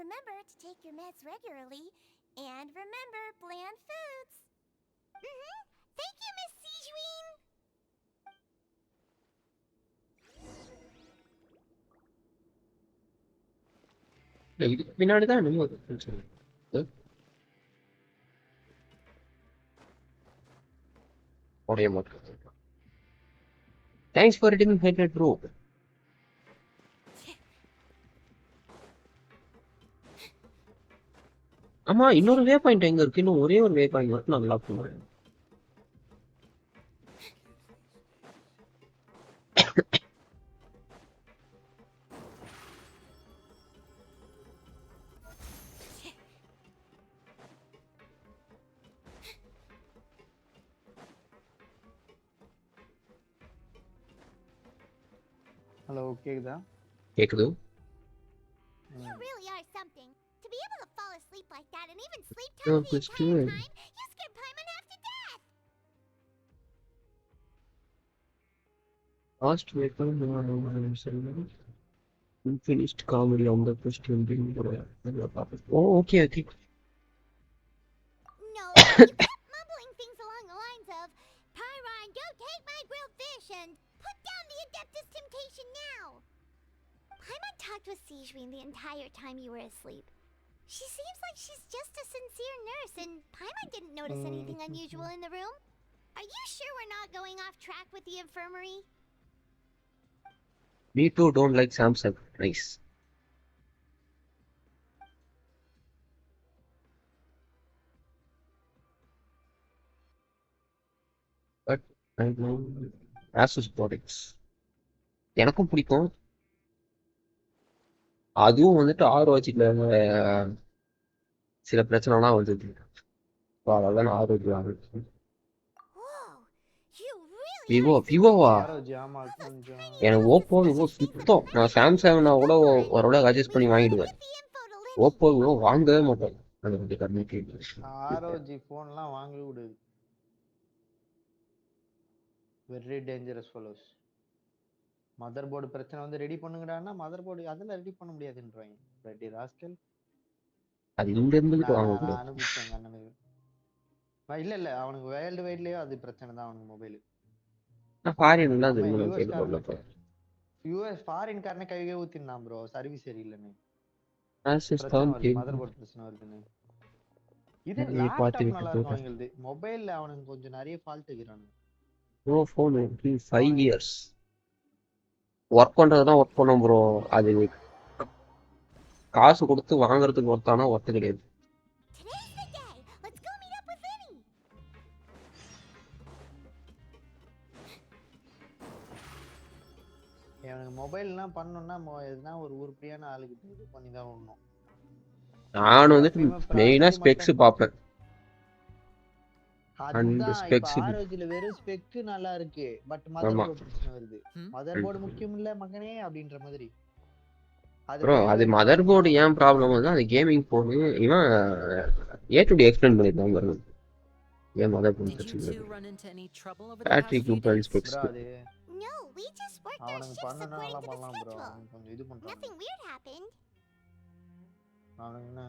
Remember to take your meds regularly, and remember bland foods. Thank you, Miss Sijuin. இதுக்கு பின்னாடி தான் என்னமோ இருக்குன்னு சொல்லுது. உடைய மாட்டேன். Thanks for returning hydrate bro. ஆமா இன்னொரு வே பாயிண்ட் எங்க இருக்கு? இன்னும் ஒரே ஒரு வே பாயிண்ட் மட்டும் நல்லா பண்ணுவேன். ஹலோ கேக்குதா? கேக்குது. You really are something. To be able to fall asleep like that and even sleep talk the entire time, you scared Paimon half to death. Last weapon unfinished comedy on the question being oh okay. No, you kept mumbling things along the lines of, Pyron, go take my grilled fish and put down the Adeptus Temptation now. Paimon talked with Sijuin the entire time you were asleep. She seems like she's just a sincere nurse, and Paimon didn't notice anything unusual in the room. Are you sure we're not going off track with the infirmary? Me too don't like Samsung. Nice. But I know Asus products. எனக்கும் பிடிக்கும். அதுவும் வந்துட்டு ஆரோக்கியத்துல சில பிரச்சனைலாம் வந்தது. அதெல்லாம் ஆரோக்கியம். விவோவா? எனக்கு ஓப்போ விவோ சுத்தம். நான் சாம்சங்னா கூட ஓரளவு அட்ஜஸ்ட் பண்ணி வாங்கிடுவேன். ஓப்போ விவோ வாங்கவே மாட்டேன். அது கொஞ்சம் கம்மிக்கு ROG போன்லாம் வாங்கவே கூடாது. Very dangerous fellows. Mother board பிரச்சனை வந்து ரெடி பண்ணுங்கடான்னா மதர் போர்டு அதெல்லாம் ரெடி பண்ண முடியாதுன்றாங்க. Ready rascal. அது இங்க இருந்து வாங்க கூடாது. அனுப்பிச்சேங்க அண்ணனுக்கு. இல்ல அவனுக்கு வேர்ல்டு வைட்லயே அது பிரச்சனை தான் அவனுக்கு மொபைல். நான் ஃபாரின் எல்லாம் தெரியும். யுஎஸ் ஃபாரின் காரனே கையே ஊத்தினான் ப்ரோ சர்வீஸ் சரியில்லைன்னு. மதர் போர்டு பிரச்சனை வருதுன்னு. இது லேப்டாப் நல்லா இருக்கும் அவங்களுக்கு. மொபைல்ல அவனுக்கு கொஞ்சம் நிறைய ஃபால்ட் இருக்குறானுங்க. ப்ரோ ஃபோன் 5 இயர்ஸ் ஒர்க் பண்றதுதான் ஒர்க் பண்ணும் ப்ரோ. அது காசு கொடுத்து வாங்குறதுக்கு ஒர்த்தானா ஒர்த்து கிடையாது. எனக்கு மொபைல்லாம் பண்ணணும்னா எதுனா ஒரு உருப்படியான ஆளுக்கு இது பண்ணி தான் விடணும். நான் வந்துட்டு எப்பயுமே மெயினா ப்ராசஸர் ஸ்பெக்ஸ் மட்டும் பார்ப்பேன். அண்ட் அதுதான் இப்ப ஸ்பெக்ஸ். ஆரோஜில வெறும் ஸ்பெக் நல்லா இருக்கு பட் மதர் ஆமா. போர்டு பிரச்சனை வருது. மதர் போர்டு முக்கியம் இல்ல மகனே அப்படின்ற மாதிரி. அது ப்ரோ மேல அது ஒரு மதர் ப்ராப்ளம் போர்டு தான். ஏன் ப்ராப்ளம் வந்து அது கேமிங் போர்டு இவன் ஏ டு டி எக்ஸ்பிளைன் பண்ணிருக்கான் பாருங்க. ஏன் மதர் போர்டு Did you பிரச்சனை two run into any trouble over the battery past few coupon days? Specs. Bro அது No, we just worked our அவனுக்கு shifts பண்ணனா according நல்லா to the பண்ணலாம் bro. schedule. அவனுக்கு கொஞ்சம் இது பண்றாங்க. Nothing weird happened. அவனுக்கு என்ன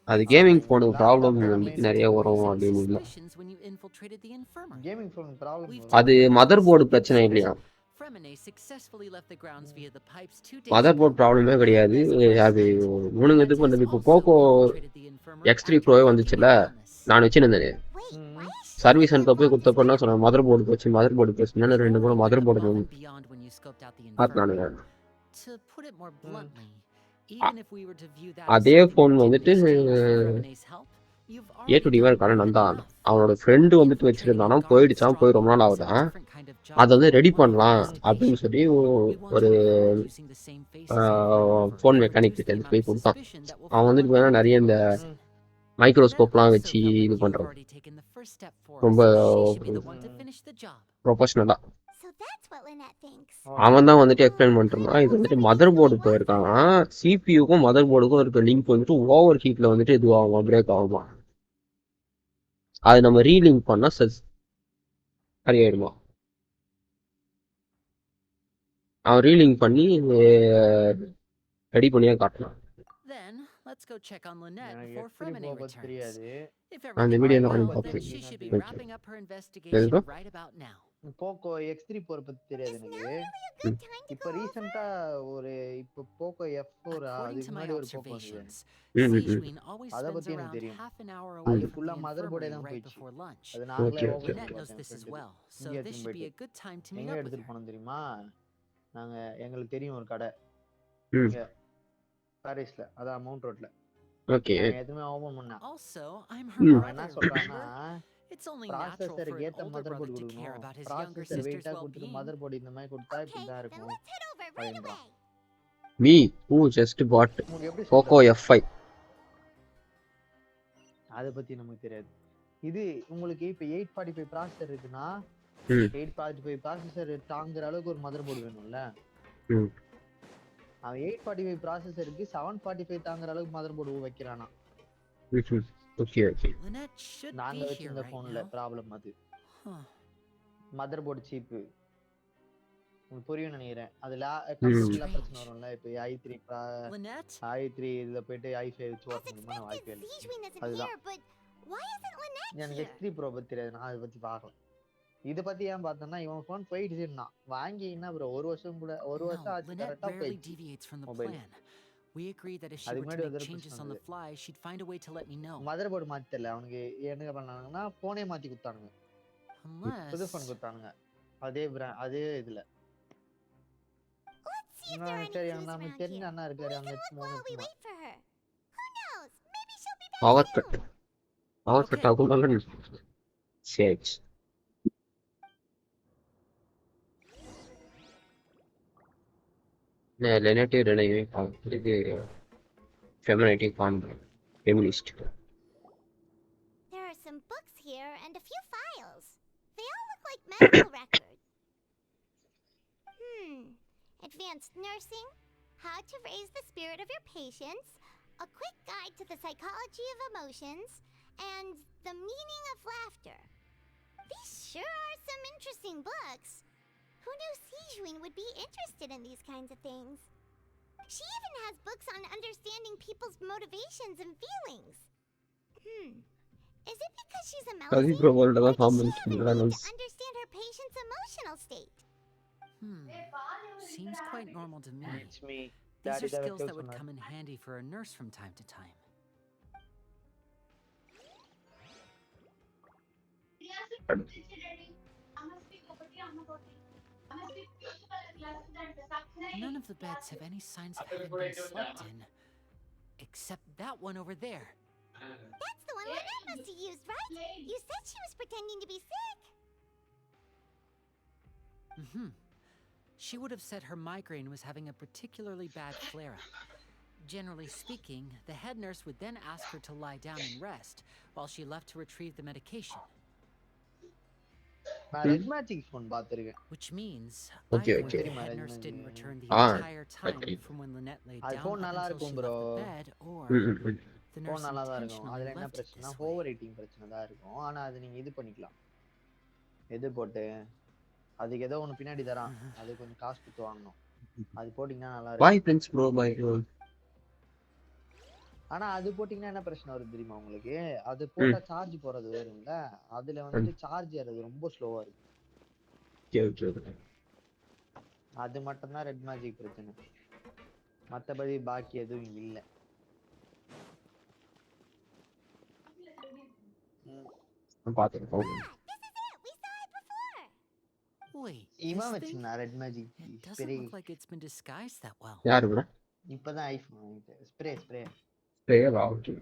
அது That's gaming good. Board problem laptop தான Leads நிறைய to வரும் raising அப்படின்னு இல்லை. suspicions when you infiltrated the infirmary. Gaming phone problem We've வரும். அது taken a look at mother the board sleeping பிரச்சனை suit. இல்லையா? Fremine successfully left the grounds via the pipes 2 days mother ago. Board ப்ராப்ளமே கிடையாது. And as of last அது night, மூணுங்க Lynette இது has பண்ணது. இப்போ also Poco infiltrated the infirmary X3 after ப்ரோவே invoking வந்துச்சுல்ல, an illness. நான் வச்சுருந்தேன். Wait, why is she service centre போய் involved as கொடுத்தப்ப என்ன well? சொன்னேன், மதர் போர்டு போச்சு மதர் போர்டு போச்சுன்னு You 2 கூட only mother went board above and beyond when you scoped out the பார்த்தானுங்க. infirmary. To put it more bluntly, even if we were to view that as அதே something phone you did in வந்துட்டு exchange for Fremine's help, you've ஏ already டு டிவா done இருக்கான more than நந்தான். enough. அவனோட friend வந்துட்டு Infiltrating a வச்சிருந்தானா, guarded போயிடுச்சான், போய் ரொம்ப நாள் stronghold is a ஆகுதான். different kind of அதை job வந்து from ரெடி one-off பண்ணலாம் அப்படின்னு investigation. சொல்லி We want ஒரு to avoid using the same faces over and over phone and mechanic reduce கிட்ட the எடுத்து amount போய் of கொடுத்தான். suspicion that will அவன் fall வந்துட்டு on வேணா one நிறைய இந்த person. Lynette மைக்ரோஸ்கோப்லாம் also வச்சு felt இது like you've பண்றான். already taken the first step for us, ரொம்ப so she should be the one to finish the job. ப்ரொஃபஷனலா So that's what Lynette thinks. அவன் தான் வந்துட்டு எக்ஸ்பிளைன் பண்ணிருந்தான். இது வந்துட்டு மதர் போர்டு போயிருக்கான். சிபியூக்கும் மதர் போர்டுக்கும் இருக்க லிங்க் வந்துட்டு ஓவர் ஹீட்ல வந்துட்டு இதுவாகுமா, பிரேக் ஆகுமா. அது நம்ம ரீலிங்க் பண்ணா சரியாயிடுமா. அவன் ரீலிங்க் பண்ணி ரெடி பண்ணியே காட்டலாம். Then, let's go check on Lynette எனக்கு before X3 Fremine ப்ரோ பத்தி returns. தெரியாது. If அந்த everything வீடியோ went நான் well, பார்த்து then she should be wrapping up her investigation எதுதான் right about now. Poco X3 bro பத்தி தெரியாது Is now எனக்கு. really a good time to இப்ப go over? ரீசெண்டா ஒரு இப்ப போக்கோ F4 According அதுக்கு to my முன்னாடி ஒரு போக்கோ வந்தது. observations, ம். Siegeween always அத spends பத்தி எனக்கு around தெரியும். half an hour away அது from ஃபுல்லா the மதர் போர்டே infirmary தான் right போயிடுச்சு. before lunch. அது நாங்களே ஓகே ஓபன் ஓகே. பண்ணி Lynette knows பார்த்தேன் this as ஃப்ரெண்டுக்கு. well, so இங்க this எடுத்துட்டு should be a போயிட்டு good time to meet எங்க up with எடுத்துட்டு her. போனோம் தெரியுமா? நாங்க எங்களுக்கு தெரியும் ஒரு கடை ம். இங்க பாரிஸ்ல, அதான் மவுண்ட் ரோட்ல. ஓகே. நாங்க எதுவுமே ஓபன் பண்ணா. Also, I'm her ம். அவன் என்ன brother, சொல்றான்னா remember? It's only natural for ப்ராசஸருக்கு an ஏத்த older mother brother board to care கொடுக்கணும். about his younger processor sister's வெயிட்டா கொடுத்துட்டு well-being. மதர் போர்டு இந்த மாதிரி கொடுத்தா Okay, இப்படிதான் then இருக்கும் let's head over right அப்படின்றான். away. மீ ஹூ ஜஸ்ட் பாட் உங்களுக்கு எப்படி போக்கோ சொல்றது? F5. அதை பத்தி நமக்கு தெரியாது. இது உங்களுக்கு இப்ப 845 ப்ராசஸர் இருக்குன்னா ம். 845 ப்ராசஸர் தாங்குற அளவுக்கு ஒரு மதர் போர்டு வேணும்ல. ம். அவன் 845 ப்ராசஸருக்கு 745 தாங்குற அளவுக்கு மதர் போர்டு வைக்கிறானா. ம். Okay okay. Lynette should நாங்க be here வச்சிருந்த right போன்ல now. ப்ராப்ளம் அது. Huh. Motherboard cheap. உங்களுக்கு புரியும் நினைக்கிறேன். அதுல ம். கம்ப்யூட்டர்ல பிரச்சனை வரும்ல. இப்போ i3 Lynette? i3 இதுல போயிட்டு i5 வச்சு As ஒர்க் பண்ணுமா வாய்ப்பே expected, இல்லை. Siegeween isn't அதுதான். here, but why isn't Lynette எனக்கு here? X3 ப்ரோ பத்தி தெரியாது. நான் அதை பத்தி பார்க்கல. இதை பத்தி ஏன் பார்த்தேன்னா இவன் போன் போயிடுச்சுன்னா வாங்கி என்ன ப்ரோ ஒரு வருஷம் No, ஆச்சு Lynette கரெக்டா rarely போயிடுச்சு deviates from the mobile. plan. We agreed that if she அதுக்கு were to முன்னாடி make ஒரு changes பிரச்சனை on the வந்தது. fly, she'd find a way to let me know. Mother board மாத்தி தெரியல அவனுக்கு. என்ன பண்ணானுங்கன்னா போனே மாத்தி கொடுத்தானுங்க. புது போன் Unless... கொடுத்தானுங்க. அதே இதுல. Let's see if there are any சரி clues நம்ம around தெரிஞ்ச here. அண்ணா We இருக்காரு can அங்க look phone while we எடுத்துமா. wait for her. Who knows? Maybe she'll be back power soon. Cut. Power cut Okay. ஆகும். சரி. Relative இது femininity feminist. There are some books here and a few files. They all look like medical records. Advanced nursing, how to raise the spirit of your patients, a quick guide to the psychology of emotions, and the meaning of laughter. These sure are some interesting books. Who knew Siegeween would be interested in these kinds of things? She even has books on understanding people's motivations and feelings. Is it because she's a கதி Melusine? Bro world Or தான் does form she have a need பண்ணிட்டு to understand her patient's emotional state? Seems quite normal to me. It's me. These Daddy are skills that that would come in handy for a nurse from time to time. None of the beds have any signs of having been slept in, except that one over there. That's the one Lynette must have used, right? You said she was pretending to be sick. She would have said her migraine was having a particularly bad flare-up. Generally speaking, the head nurse would then ask her to lie down and rest while she left to retrieve the medication. நான் red magic phone பார்த்திருக்கேன். Which means Okay, either okay. the head nurse didn't return the Ah, entire time okay. from when Lynette laid அது down phone up நல்லா until இருக்கும் she bro. left the bed, or the phone nurse நல்லா தான் இருக்கும். intentionally அதுல என்ன left it பிரச்சனை, this way. Over heating பிரச்சனை தான் இருக்கும். ஆனா அது நீங்க இது பண்ணிக்கலாம். எது போட்டு அதுக்கு ஏதோ ஒன்று பின்னாடி தரான், அது கொஞ்சம் காசு கொடுத்து வாங்கணும். அது போட்டிங்கன்னா நல்லா இருக்கும். Bye Prince bro, bye bro. ஆனா அது போட்டிங்கன்னா என்ன பிரச்சனை வரும் தெரியுமா உங்களுக்கு? அது போட்டா சார்ஜ் போறது வரும்ல, அதுல வந்துட்டு சார்ஜ் ஏறது ரொம்ப ஸ்லோவா இருக்கு. அது மட்டும் தான் ரெட் மேஜிக் பிரச்சனை, மத்தபடி பாக்கி எதுவும் இல்ல. Wait, இவன் this thing? வச்சிருந்தா red magic It doesn't spray. look like it's been disguised that well. யாரு bro? இப்பதான் ஐபோன் வாங்கிட்டேன். ஸ்ப்ரே Spray-வா? Okay.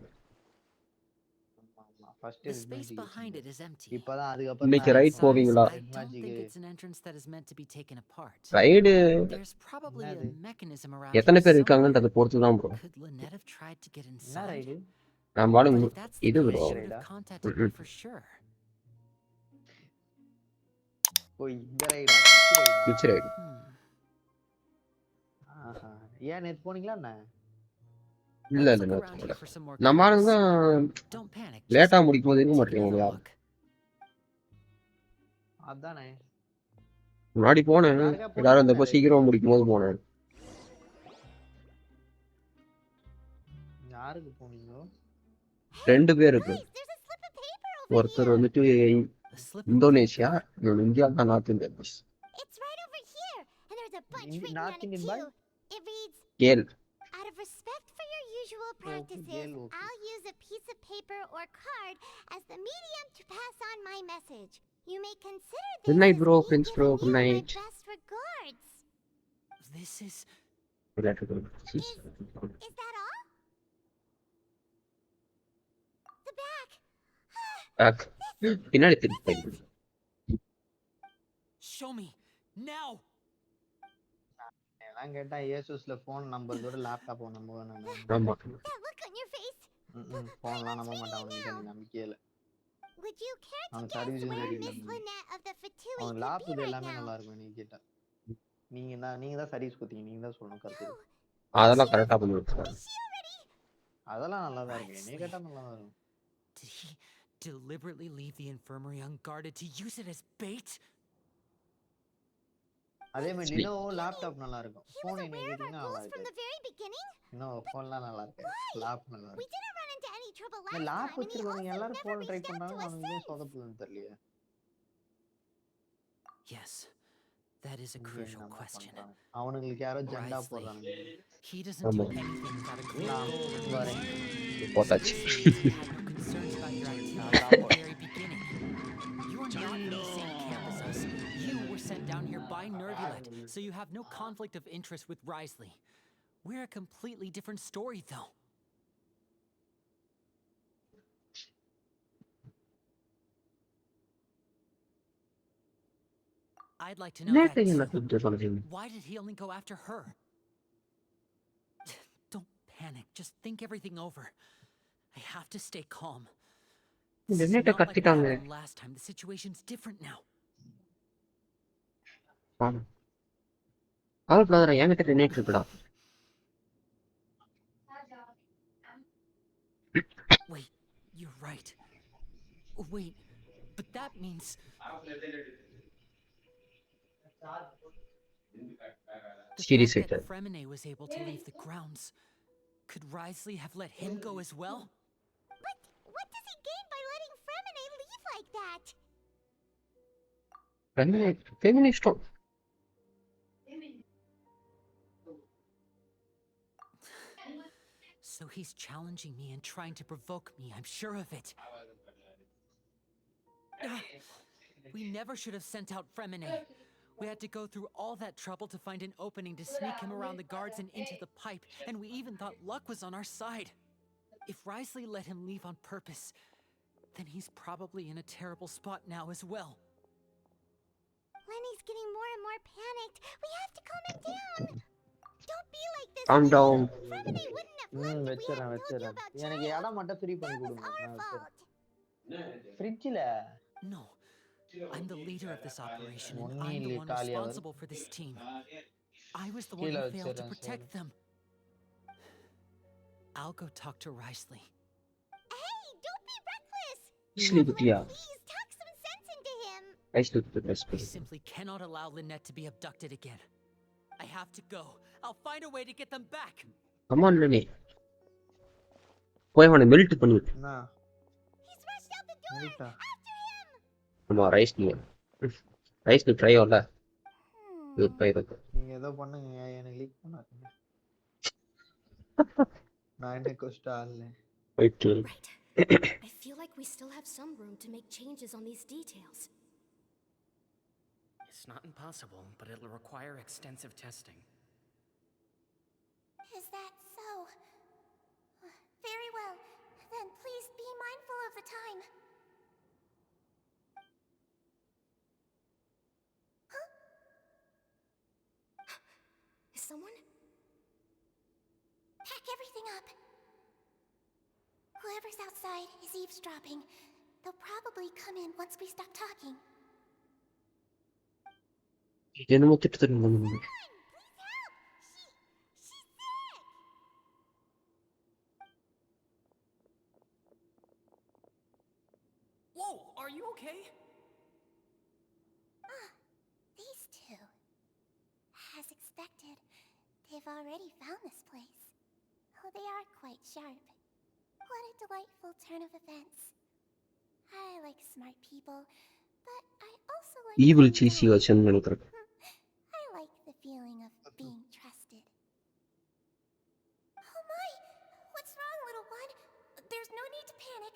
First The red space magic behind it is empty. இப்பதான் அதுக்கப்புறம் இன்னைக்கு ரைட் Besides, போவீங்களா? I don't think it's an entrance that is meant to be taken apart. Ride There's probably a mechanism around எத்தனை here பேர் somewhere. இருக்காங்கன்றத பொறுத்து தான் bro. Could Lynette have tried to get என்ன inside? ரைடு? நான் பாlu But if that's the இது case, bro. she would have contacted me for sure. ஓ இந்த ரைடா? Pitch ride. ஆஹா, ஏன் நேத்து போனீங்களா என்ன? இல்ல Let's இல்ல look around here for some more நம்ம clues. ஆளுங்க Don't panic. லேட்டா Just முடிக்கும் போது இருக்க take மாட்டீங்க another யார்? look. அதானே முன்னாடி போனேன், எல்லாரும் வந்தப்போ சீக்கிரமா முடிக்கும் போது போனேன். யாருக்கு போனீங்களோ? 2 பேர் இருக்கு. ஒருத்தர் வந்துட்டு A slip of Indonesia, paper. இன்னொன்னு இந்தியா தான், north India. It's right over here, and there's a bunch written North on it Indian too. bike? It reads, கேள். out of respect for your usual practices, okay. I'll use a piece of paper or card as the medium to pass on my message. You may consider this Good night, as bro, me Prince bro, giving good you my night. best regards. This is Is that all? The back. பின்னாடி திருப்பி. show me now. நான் கேட்டா ஏசுஸ்ல phone நம்பறதோட laptop number நான். ஆமா. That look on your face. போன்லாம் நம்ப மாட்டான், அவனுக்கு நம்பிக்கையே இல்ல. Would you care to அவன் guess சர்வீஸ் where சரி Miss இல்ல. Lynette of the Fatui அவன் could லேப் be இது right எல்லாமே நல்லா now? இருக்கும். நீ கேட்டா நீங்க தான் சர்வீஸ் கொடுத்தீங்க, நீங்க தான் சொல்லணும் கரெக்ட். அதெல்லாம் கரெக்டா பண்ணி வச்சிருக்காங்க. Is she already? அதெல்லாம் நல்லா தான் இருக்கு, நீ கேட்டா நல்லா தான் இருக்கும். Did he deliberately leave the infirmary unguarded to use it as bait? அதே மாதிரி லினோவோ லேப்டாப் நல்லா இருக்கும். He was phone aware of our கேட்டிங்கன்னா நல்லா goals from இருக்கு. the very beginning? இன்னும் போன்லாம் நல்லா இருக்கு, லேப் நல்லா We இருக்கு. didn't run into any trouble இந்த last lab time, and he வச்சிருக்கவங்க also எல்லாரும் never phone try reached out பண்ணாங்க, to us அவனுக்கு ஏன் since. சொதப்புதுன்னு தெரியல. Yes, that is a crucial question. அவனுங்களுக்கு யாரோ ஜெண்டா Wisely, போடுறானுங்க. he doesn't do anything without a clear goal in வரேன். mind. போட்டாச்சு. This means he had no concerns about your activities from the very beginning. You are not from the same camp as us. You were sent down here by Nervulet, so you have no conflict of interest with Risley. We're a completely different story, though. I'd like to know that too. Why did he only go after her? Don't panic. Just think everything over. I have to stay calm. This is not like what happened last time. The situation's different now. என்கிட்ட நின்னுட்டு இருக்குடா. Wait, you're right. Wait, but that means... The fact that Fremine was able to leave the grounds. Could Risley have let him go as well? But what does he gain by letting Fremine leave like that? Feminist. So he's challenging me and trying to provoke me, I'm sure of it. We never should have sent out Fremine. We had to go through all that trouble to find an opening to sneak him around the guards and into the pipe, and we even thought luck was on our side. If Risley let him leave on purpose, then he's probably in a terrible spot now as well. Lenny's getting more and more panicked. We have to calm him down. Don't be like this. Calm down. Fremine wouldn't வச்சிடறேன் வச்சிடறேன். எனக்கு இடம் மட்டும் free பண்ணி கொடுங்க, நான் வச்சிடறேன். ஃப்ரிட்ஜில் No, I'm the leader of this operation, and ஒன்னும் I'm the இல்லை, one காலியாக வரும். responsible for this team. I was the one கீழே who failed to வச்சிடறேன் protect sir. them. I'll go talk to Risley. Hey, don't be reckless! Actually, but yeah. Please talk some sense into him! I should do the best I person. simply cannot allow Lynette to be abducted again. I have to go. I'll find a way to get them back. Come on, Lenny. போய் அவனை melt பண்ணி விட்டு. என்ன He's rushed out the door! மெல்ட்டா? After him! நம்ம ரைஸ்க்கு try ஆகல. இது பைரது. நீங்க ஏதோ பண்ணுங்க, எனக்கு லீக் பண்ணாதீங்க. நான் என்ன கொஸ்டா இல்ல. Right. I feel like we still have some room to make changes on these details. It's not impossible, but it'll require extensive testing. Is that so? Very well. Then please be mindful of the time. Huh? Is someone? Pack everything up. Whoever's outside is eavesdropping. They'll probably come in once we stop talking. என்னமோ திட்டு Please help! She's sick! Whoa, are you okay? These two. As expected, they've already found this place. Oh, they are quite sharp. What a delightful turn of events. I like smart people, but I also like evil being cheesy dumb. version நினைக்கிறேன். I like the feeling of being trusted. Oh my! What's wrong, little one? There's no need to panic.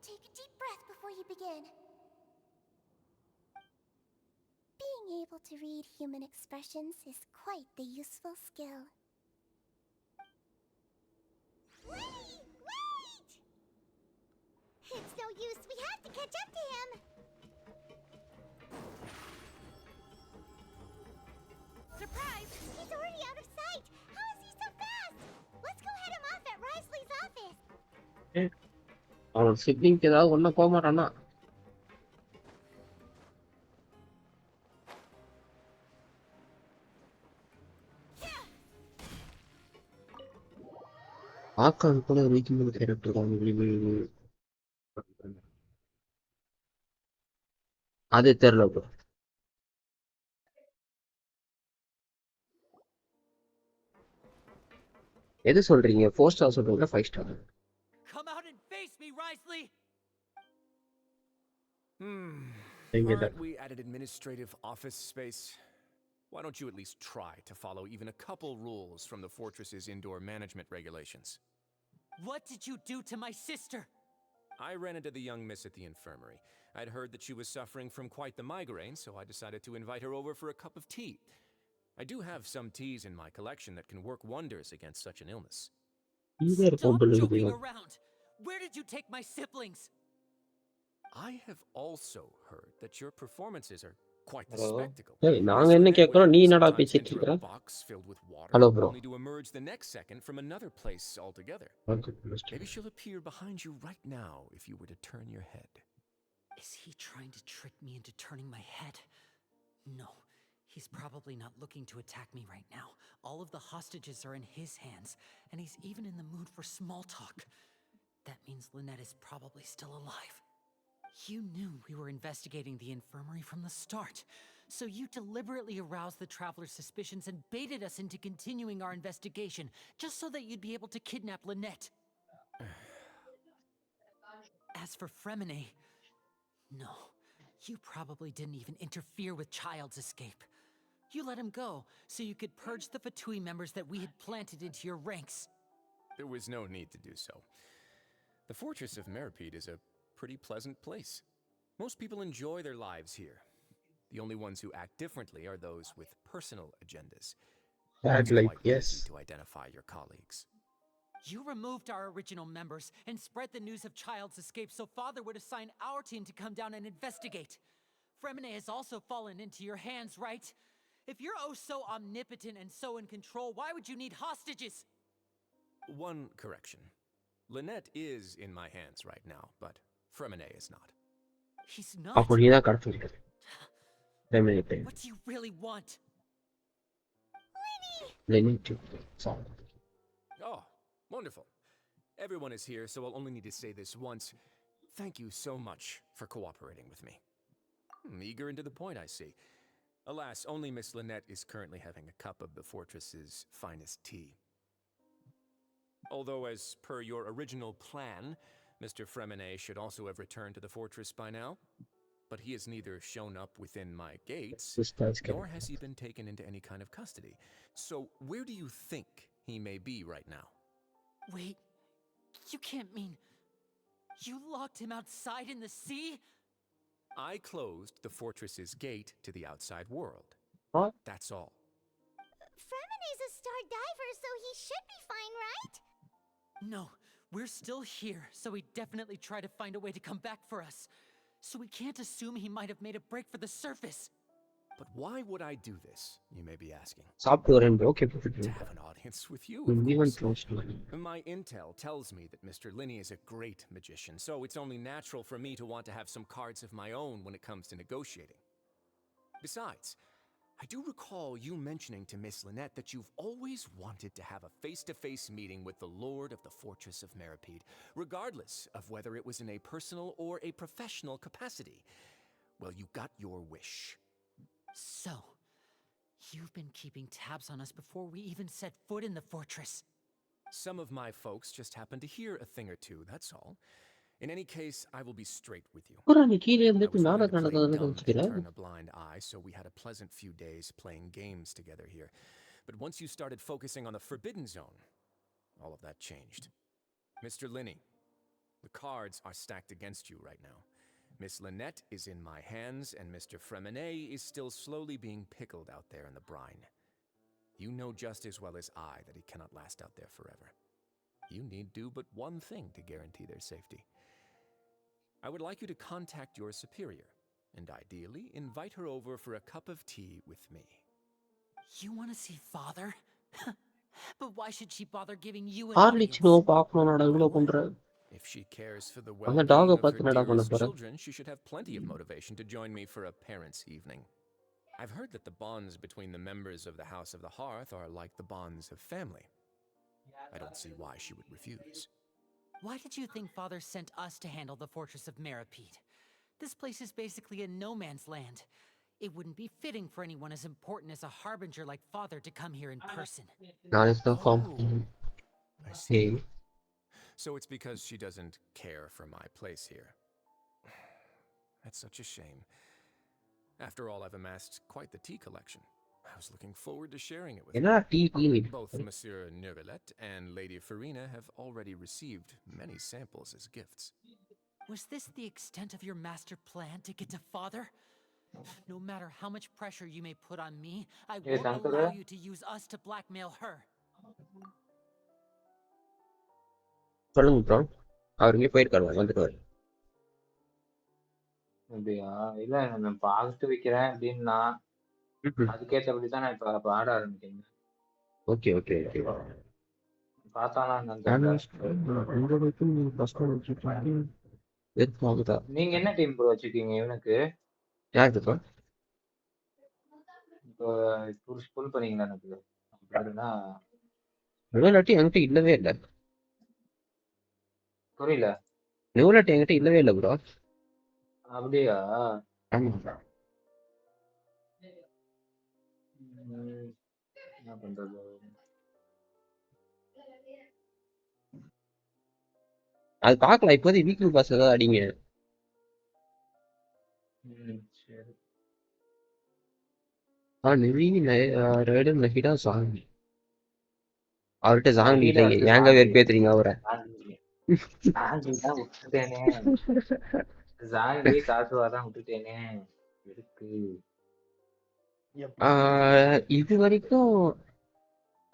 Take a deep breath before you begin. Being able to read human expressions is quite the useful skill. Wait! It's no use. We have to catch up to him. Surprise! He's already out of sight. How is he so fast? Let's go head him off at Risley's office. அவன் சிப்ளிங்க்கு ஏதாவது ஒன்றும் போக மாட்டானா? ஆக்கான் கூட வைக்கும்போது character தான் அது தெரியல bro. எது சொல்றீங்க? 4 ஸ்டார் சொல்றீங்களா 5 star? Come out and face me, Risley! Aren't we at an administrative office space? Why don't you at least try to follow even a couple rules from the fortress's indoor management regulations? What did you do to my sister? I ran into the young miss at the infirmary. I'd heard that she was suffering from quite the migraine, so I decided to invite her over for a cup of tea. I do have some teas in my collection that can work wonders against such an illness. Stop joking around! Where did you take my siblings? I have also heard that your performances are quite the spectacle. Hey, நாங்க என்ன கேக்குறோம், நீ என்னடா பேசிட்டு இருக்கற? Box filled with water, Hello bro. only to emerge the next second from another place altogether. Maybe she'll appear behind you right now if you were to turn your head. Is he trying to trick me into turning my head? No, he's probably not looking to attack me right now. All of the hostages are in his hands, and he's even in the mood for small talk. That means Lynette is probably still alive. You knew we were investigating the infirmary from the start, so you deliberately aroused the traveler's suspicions and baited us into continuing our investigation, just so that you'd be able to kidnap Lynette. As for Fremine, no, you probably didn't even interfere with Child's escape. You let him go so you could purge the Fatui members that we had planted into your ranks. There was no need to do so. The fortress of Meripede is a pretty pleasant place. Most people enjoy their lives here. The only ones who act differently are those with personal agendas. It's like, quite yes. easy to identify your colleagues. You removed our original members and spread the news of Child's escape so Father would assign our team to come down and investigate. Fremine has also fallen into your hands, right? If you're oh so omnipotent and so in control, why would you need hostages? One correction. Lynette is in my hands right now, but Fremine is not. He's அப்போ not. நீ தான் கடத்திருக்க ஃபெமினிட்டி What do you really want? லெனிட்டி Oh, wonderful. Everyone is here, so I'll only need to say this once. Thank you so much for cooperating with me. Eager and to the point, I see. Alas, only Miss Lynette is currently having a cup of the fortress's finest tea. Although, as per your original plan, Mr. Fremine should also have returned to the fortress by now. But he has neither shown up within my gates, nor has he been taken into any kind of custody. So, where do you think he may be right now? Wait, you can't mean you locked him outside in the sea? I closed the fortress's gate to the outside world. What? That's all. Fremine's a star diver, so he should be fine, right? No, we're still here, so he definitely tried to find a way to come back for us. So we can't assume he might have made a break for the surface. But why would I do this, you may be asking? சாப்பிட்டு வரேன் bro okay To have an audience with you, of even course. Close My intel tells me that Mr. Linney is a great magician, so it's only natural for me to want to have some cards of my own when it comes to negotiating. Besides, I do recall you mentioning to Miss Lynette that you've always wanted to have a face-to-face meeting with the Lord of the Fortress of Meripede, regardless of whether it was in a personal or a professional capacity. Well, you got your wish. So, you've been keeping tabs on us before we even set foot in the fortress. Some of my folks just happened to hear a thing or two, that's all. In any case, I will be straight with you. அப்புறம் நீ கீழே I இருந்துட்டு was மேலே willing to play நடந்ததுன்னு dumb and நினச்சிக்கிறேன் turn a blind eye, so we had a pleasant few days playing games together here. But once you started focusing on the Forbidden Zone, all of that changed. Mr. Linney, the cards are stacked against you right now. Miss Lynette is in my hands, and Mr. Fremine is still slowly being pickled out there in the brine. You know just as well as I that he cannot last out there forever. You need do but one thing to guarantee their safety. I would like you to contact your superior, and ideally invite her over for a cup of tea with me. You want to see Father? But why should she bother giving you an Horlicks audience? No பார்க்கணும்டா இவ்வளோ பண்ற If she cares for the அந்த well-being டாகை of her பார்த்து என்னடா பண்ண dearest போற children, she should have plenty of motivation to join me for a parents' evening. I've heard that the bonds between the members of the House of the Hearth are like the bonds of family. I don't see why she would refuse. Why did you think Father sent us to handle the Fortress of Meripede? This place is basically a no man's land. It wouldn't be fitting for anyone as important as a harbinger like Father to come here in person. நான் தான் form I see. ஏய் So it's because she doesn't care for my place here. That's such a shame. After all, I've amassed quite the tea collection. I was looking forward to sharing it with you. என்னடா tea tea Both Monsieur Neuvillette and Lady Farina have already received many samples as gifts. Was this the extent of your master plan to get to Father? No matter how much pressure you may put on me, I won't Shankar. allow you to use us to blackmail her. சொல்லுங்க bro அவர் இங்கே போயிருக்காரு வந்துட்டு அப்படியா இல்ல நான் பார்த்து வைக்கிறேன் அப்படின்னா அதுக்கேற்றபடி தான் நான் இப்ப ஆட ஆரம்பிக்கிறேன். ஓகே ஓகே ஓகே பார்த்தானா என்னன்னு தெரியல. நீங்க என்ன டீம் ப்ரோ வச்சிருக்கீங்க இவனுக்கு? யாருக்கு ப்ரோ இப்போ புல் பண்ணீங்களா எனக்கு? அப்படின்னா நியூலாட்டி என்கிட்ட இல்லவே இல்லை புரியல. நியூலாட்டி என்கிட்ட இல்லவே இல்லை ப்ரோ அப்படியா? ஆமா என்ன பண்றது? அது பார்க்கலாம் இப்போதைக்கு வீக்லி பாஸ் ஏதாவது அடிங்க சரி. ரெடு நஹிடா சாங் அவர்கிட்ட சாங் இல்லைங்க ஏங்க வெறுப்பேத்துறீங்க அவரை தான் விட்டுட்டேனே. ஜாங்கி காசுவாதான் விட்டுட்டேனே. இருக்கு இது வரைக்கும்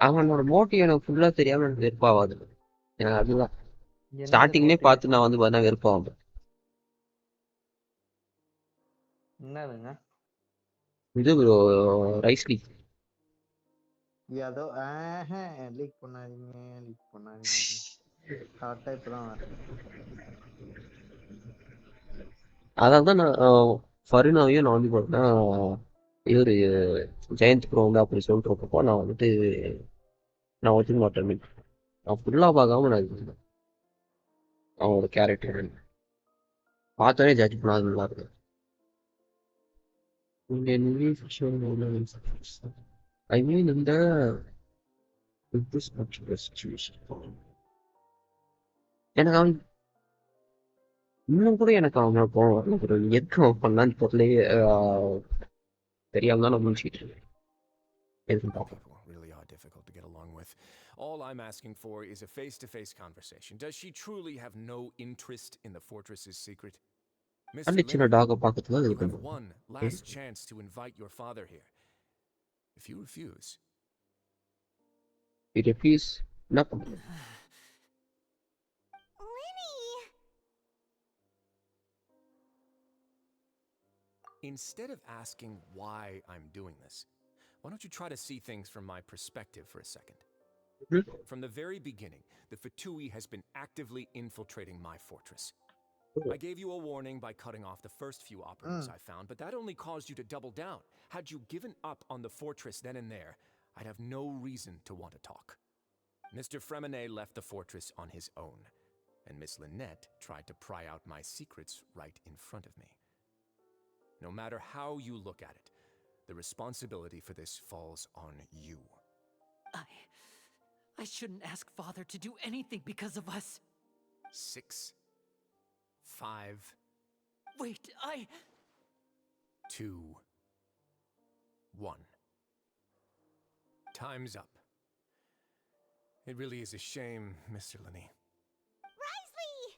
அவனோட மோட்டிவ் எனக்கு ஃபுல்லா தெரியாம எனக்கு வெறுப்பாவாது. எனக்கு அதுதான் ஸ்டார்டிங்லேயே பார்த்து நான் வந்து பார்த்தா வெறுப்பாகும். என்னதுங்க இது ப்ரோ ரைஸ் லீக் ஏதோ லீக் பண்ணாதீங்க லீக் பண்ணாதீங்க. கரெக்டா இப்பதான் வரேன். அதான் தான் நான் ஃபரினாவையும் நான் வந்து பார்த்தீங்கன்னா இவர் ஜெயந்த் ப்ரோ வந்து அப்படி சொல்லிட்டு இருக்கப்போ நான் வந்துட்டு நான் ஒத்துக்க மாட்டேன் மீன் நான் ஃபுல்லாக பார்க்காம நான் இது அவனோட கேரக்டர் பார்த்தோன்னே ஜட்ஜ் பண்ணாது நல்லா இருக்கு ஐ மீன் இந்த எனக்கு அவன் இன்னும் கூட எனக்கு அவனை ஒரு எதுக்கு அவன் பண்ணான்னு தெரியலையே தெரியாம தான் நான் முடிச்சுட்டு இருக்கேன் எதுவும் பார்ப்போம் People really are difficult to get along with. All I'm asking for is a face-to-face conversation. Does she truly have no interest in the fortress's secret? Mr. அள்ளி சின்ன Linny, டாகை பார்க்கறதுக்கு அது you have பண்ணுவோம் one last chance to invite your father here. If you refuse, இது fees என்ன பண்ணுறது Linny! instead of asking why I'm doing this, why don't you try to see things from my perspective for a second? From the very beginning, the Fatui has been actively infiltrating my fortress. I gave you a warning by cutting off the first few operatives I found, but that only caused you to double down. Had you given up on the fortress then and there, I'd have no reason to want to talk. Mr. Fremenet left the fortress on his own, and Miss Lynette tried to pry out my secrets right in front of me. No matter how you look at it, the responsibility for this falls on you. I shouldn't ask Father to do anything because of us. 6, 5, Wait, 2, 1. Time's up. It really is a shame, Mr. Linney. Risley!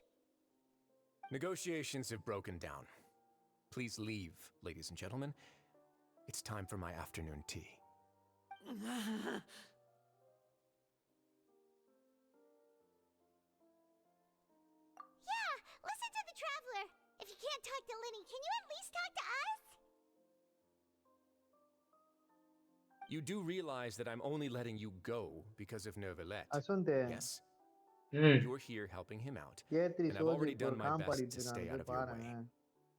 Negotiations have broken down. Please leave, ladies and gentlemen. It's time for my afternoon tea. Yeah, listen to the traveler. If you can't talk to Linny, can you at least talk to us? You do realize that I'm only letting you go because of Neuvillette. Ashwanth Yes. ம் You're here helping him out, ஏ3 and I've already soldier done ஒரு my com best பாடிட்டு to stay இருக்கான் out போய் of your way. பாருங்க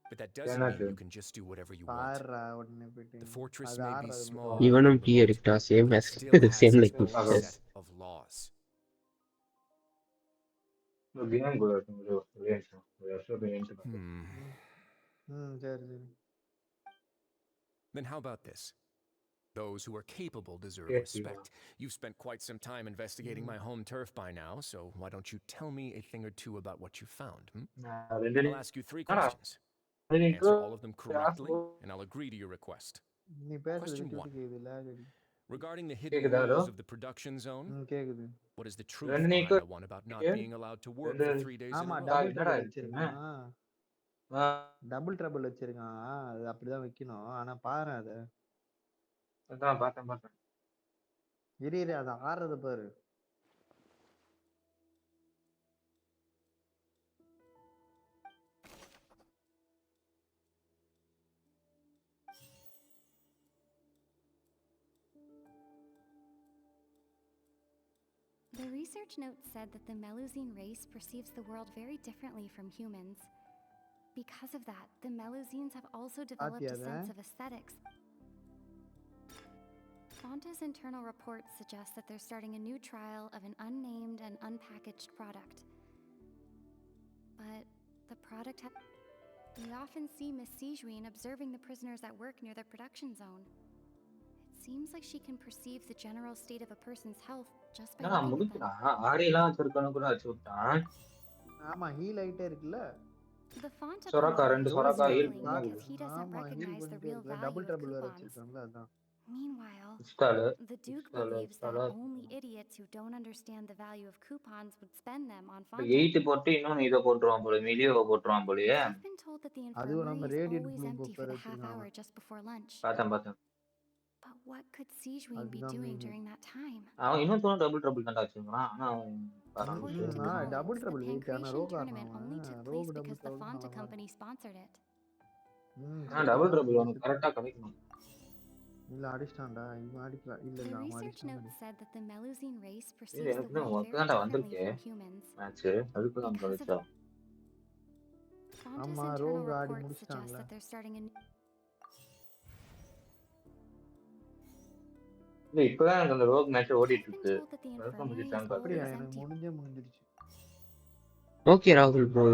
But that doesn't என்னது? mean you can just do whatever you want. பாடுறா உடனே போயிட்டு The fortress அது may be ஆடுறது small மட்டும் இவனும் and டீ remote, அடிக்டா same but it still has same its like own Yes. set of laws. ஒரு கேம் கூட இருக்கு ஒரு நிமிஷம் ஒரு வருஷம் போயிட்டு சரி சரி Then how about this? Those who are capable deserve Yes, respect. You've spent quite some time investigating my home turf by now, so why don't you tell me a thing or two about what you found? I'll ask you 3 questions. Answer all of them correctly, and I'll agree to your request. நீ பேசுறது Question விட்டு 1. விட்டு கேக்குது lag அடி Regarding the hidden கேக்குதா, hello? rules of the production zone, கேக்குது what is the truth ரெண்டு behind நீக்கு the one about not being allowed to work ரெண்டு for 3 days in ஆமா a row? டபுள் என்னடா ட்ரபிள் இது வச்சிருக்கான் ஆ, டபுள் ட்ரபிள் வச்சிருக்கான் அது அப்படிதான் வைக்கணும் ஆனா பாரு அத அதான் பார்த்தேன் இரு அதை ஆடுறத பாரு The research note said that the Melusine race perceives the world very differently from humans. Because of that, the Melusines have also developed a sense of aesthetics. Fonta's internal reports suggest that they're starting a new trial of an unnamed and unpackaged product. But the product we often see Miss Sijuin observing the prisoners at work near the production zone. It seems like she can perceive the general state of a person's health just by நான் looking at them. முடிக்கிறான் ஆடியெல்லாம் வச்சிருக்கணும் கூட வச்சு விட்டான் ஆமா heel ஆயிட்டே இருக்குல்ல The Fonta சொரக்கா company ரெண்டு is சொரக்கா ஹீல் struggling பண்ணாது because he doesn't ஆமா ஹீல் recognize the பண்ணிட்டே real இருக்கு value டபுள் of ட்ரபிள் வேற coupons. வச்சிருக்காங்கல்ல அதான் Meanwhile, இன்ஸ்டாலு the Duke இன்ஸ்டாலு believes that இன்ஸ்டாலு only idiots who don't understand the value of coupons would spend them on இப்போ Fonta. 8 போட்டு இன்னொன்னு இதை போட்டுருவான் போல மிலியோவை போட்டுருவான் போலயே I've been told that the அதுவும் infirmary நம்ம is radiant always blue empty for buffer the half வச்சிருக்காங்க hour just before lunch. பார்த்தேன் But what could Sijuin be அதுதான் doing main during that time? அவன் இன்னும் தோணும் டபுள் ட்ரபிள் தாண்டா வச்சிருக்கான் ஆனா அவன் According to நான் double colleagues, the trouble wait ஆனா Pancration ரோக் tournament ஆடுறான் only took ரோக் place double because the trouble Fonta நல்லா company sponsored it. ஆனா டபுள் ட்ரபிள் அவனுக்கு கரெக்டா கிடைக்கணும் இல்ல அடிச்சிட்டான்டா இவன் அடிக்கல இல்ல The இல்ல அவன் research அடிச்சிட்டான் note said that the Melusine race இது perceives the எனக்கு தான் world உனக்கு very தான்டா differently வந்திருக்கே from humans. மேட்ச் அதுக்கு தான் Because of படிச்சா Fonta's ஆமா internal rogue Aadi reports suggest முடிச்சிட்டான்ல that they're starting a new இல்ல இப்பதான் எனக்கு அந்த ரோக் மேட்ச் ஓடிட்டு I've been இருக்கு told that the அதுக்கு infirmary is முடிச்சிட்டான்னு அப்படியா பாக்குறேன் எனக்கு always முடிஞ்சிருச்சு ஓகே ராகுல் bro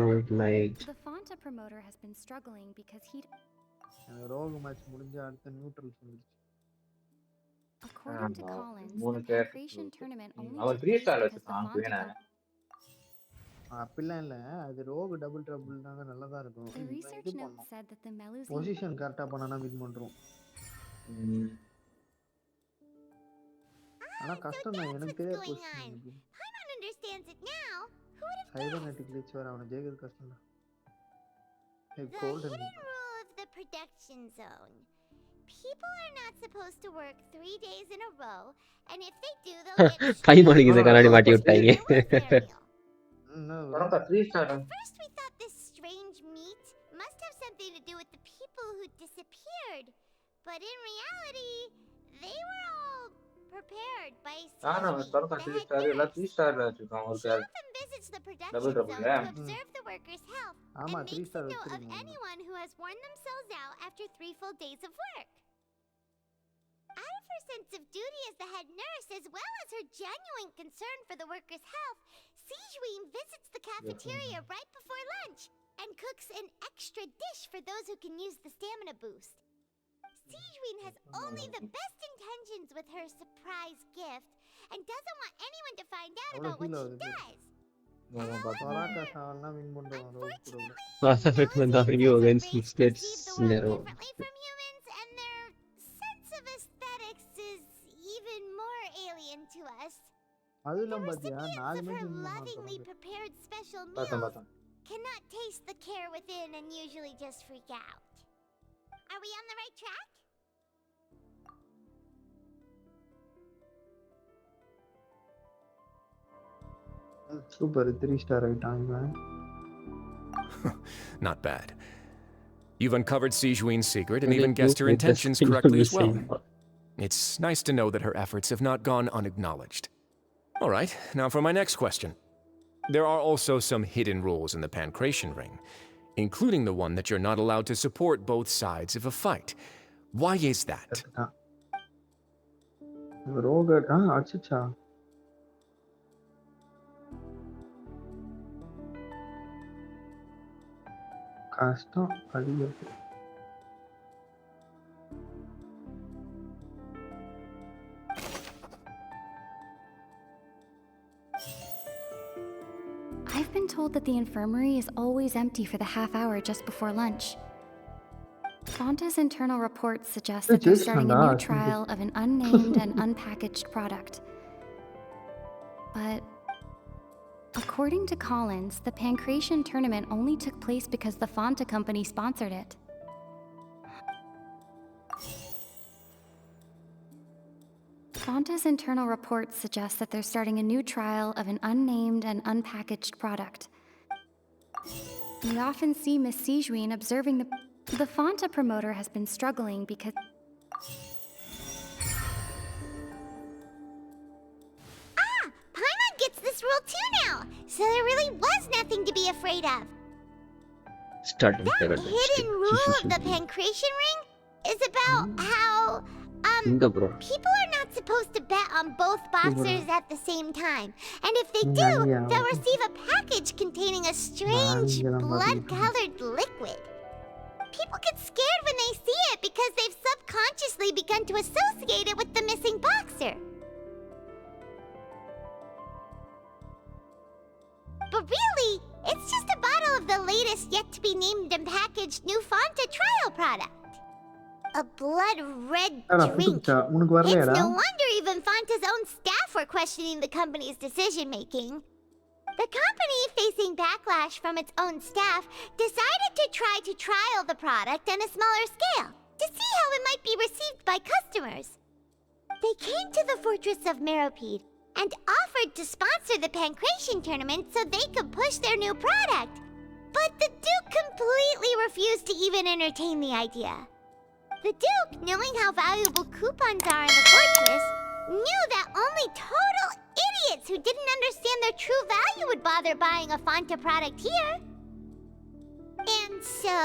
like The Fonta promoter has been struggling because எனக்கு ரோக் மேட்ச் முடிஞ்ச அடுத்த நியூட்ரல்ஸ் வந்துருச்சு according to ஆமா Collins, மூணு the character Pancration tournament only அவன் took 3 place star because the வச்சிருக்கான் Fonta குவேன அப்படிலாம் இல்ல அது ரோக் டபுள் ட்ரபிள் தாங்க நல்லா தான் இருக்கும் The இவன் research இது note பண்ணோம் said that the Melusine position கரெக்டா பண்ணனா வின் பண்றோம் ஆனா கஷ்டம் தான் எனக்கு தெரியாத position Paimon understands it now. Who would have சைபர்நெட்டிக் கிளிச் வர அவனை ஜெயிக்கிறது கஷ்டம் தான் The golden hidden rule of the production zone. People are not supposed to work 3 days in a row, and if they do, they'll get பைமானுக்கு இந்த கண்ணாடி மாட்டி விட்டாங்க பரம்பா 3 star At first we thought this strange meat must have something to do with the people who disappeared, but in reality, they were all prepared by ஆனா பரம்பா 3 star எல்லாம் 3 star வச்சிருக்கான் ஒரு She character often visits the production Double zone trouble, to yeah. observe the workers' health ஆமா and 3 makes a star note of வச்சிருக்கேன் anyone who has worn themselves out after 3 full days of work. Out of her sense of duty as the head nurse, as well as her genuine concern for the workers' health, Sijuin visits the cafeteria right before lunch and cooks an extra dish for those who can use the stamina boost. Sijuin has only the best intentions with her surprise gift and doesn't want anyone to find out about what she does. பராக்கா சாவல்னா win பண்றோம் rogue கூட Mass Effect went on you against Misfits Nero. Differently from humans, and their sense of aesthetics is even more alien to us. அதெல்லாம் பாத்தியா Recipients நாலு of her match win lovingly பண்ணோம் prepared special பார்த்தேன் meals பார்த்தேன் cannot taste the care within and usually just freak out. Are we on the right track? Super 3 star ஆயிட்டான் இவன் Not bad. You've uncovered Sijuin's secret and Really even guessed her good. That's intentions what correctly you're as well. saying. It's nice to know that her efforts have not gone unacknowledged. All right, now for my next question. There are also some hidden rules in the Pancration Ring, including the one that you're not allowed to support both sides of a fight. Why is that? Rogue அடிச்சா கஷ்டம் அடிக்கிறது I've been told that the infirmary is always empty for the half hour just before lunch. Fonta's internal reports suggest that they're starting a new trial of an unnamed and unpackaged product. But according to Collins, the Pancration tournament only took place because the Fonta company sponsored it. Fonta's internal reports suggest that they're starting a new trial of an unnamed and unpackaged product. We often see Miss Sijuin observing the Fonta promoter has been struggling because Paimon gets this rule too now, so there really was nothing to be afraid of. Starting That paradise. hidden rule of the Pancration Ring is about how, இந்த bro. people are not supposed to bet on both boxers at the same time. And if they do, they'll receive a package containing a strange, blood-colored liquid. People get scared when they see it because they've subconsciously begun to associate it with the missing boxer. But really, it's just a bottle of the latest yet-to-be-named and packaged new Fonta trial product. A blood-red drink. It's no wonder even Fonta's own staff were questioning the company's decision-making. The company, facing backlash from its own staff, decided to try to trial the product on a smaller scale, to see how it might be received by customers. They came to the fortress of Meropide and offered to sponsor the Pancration tournament so they could push their new product. But the Duke completely refused to even entertain the idea. The Duke, knowing how valuable coupons are in the fortress, knew that only total idiots who didn't understand their true value would bother buying a Fanta product here. And so,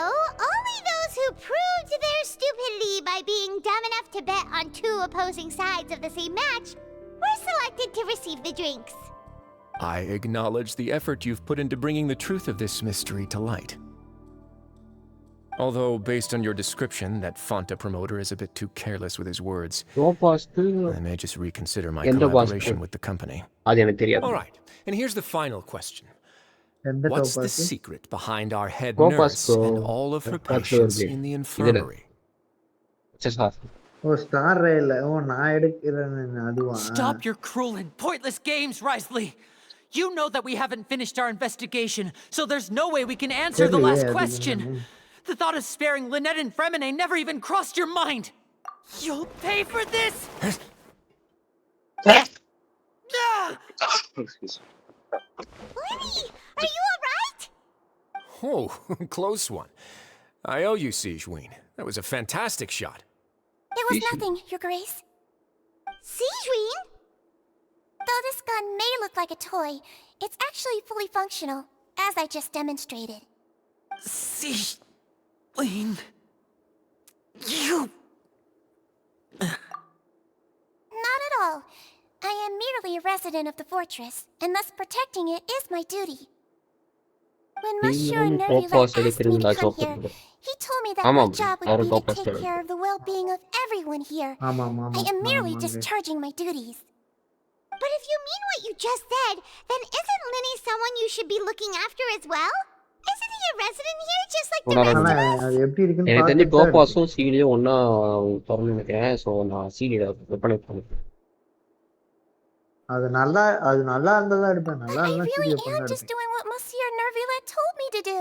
only those who proved their stupidity by being dumb enough to bet on two opposing sides of the same match were selected to receive the drinks. I acknowledge the effort you've put into bringing the truth of this mystery to light. Although, based on your description, that Fanta promoter is a bit too careless with his words, I may just reconsider my collaboration with the company. All right, and here's the final question. What's the secret behind our head nurse and all of her patients in the infirmary? Stop your cruel and pointless games, Risley! You know that we haven't finished our investigation, so there's no way we can answer the last question. The thought of sparing Lynette and Fremine never even crossed your mind. You'll pay for this! Lenny, are you alright? Oh, close one. I owe you, Siegeween. That was a fantastic shot. There was nothing, Your Grace. Siegeween? Though this gun may look like a toy, it's actually fully functional, as I just demonstrated. Siegeween... You... Not at all. I am merely a resident of the fortress, and thus protecting it is my duty. When Monsieur Nervulette asked me to come here, he told me that my job would be to take care of the well-being of everyone here. I am merely discharging my duties. But if you mean what you just said, then isn't Linny someone you should be looking after as well? Isn't he a resident here just like the rest of us? எனக்கு தெரிஞ்சு கோபாஸும் சீனியும் ஒன்னா திறந்து நினைக்கிறேன். So நான் சீனியோட விற்பனை பண்ணுறேன். அது நல்லா இருந்ததா எடுப்பேன். நல்லா I இல்ல really serious am just doing what Monsieur Nervulette told me to do.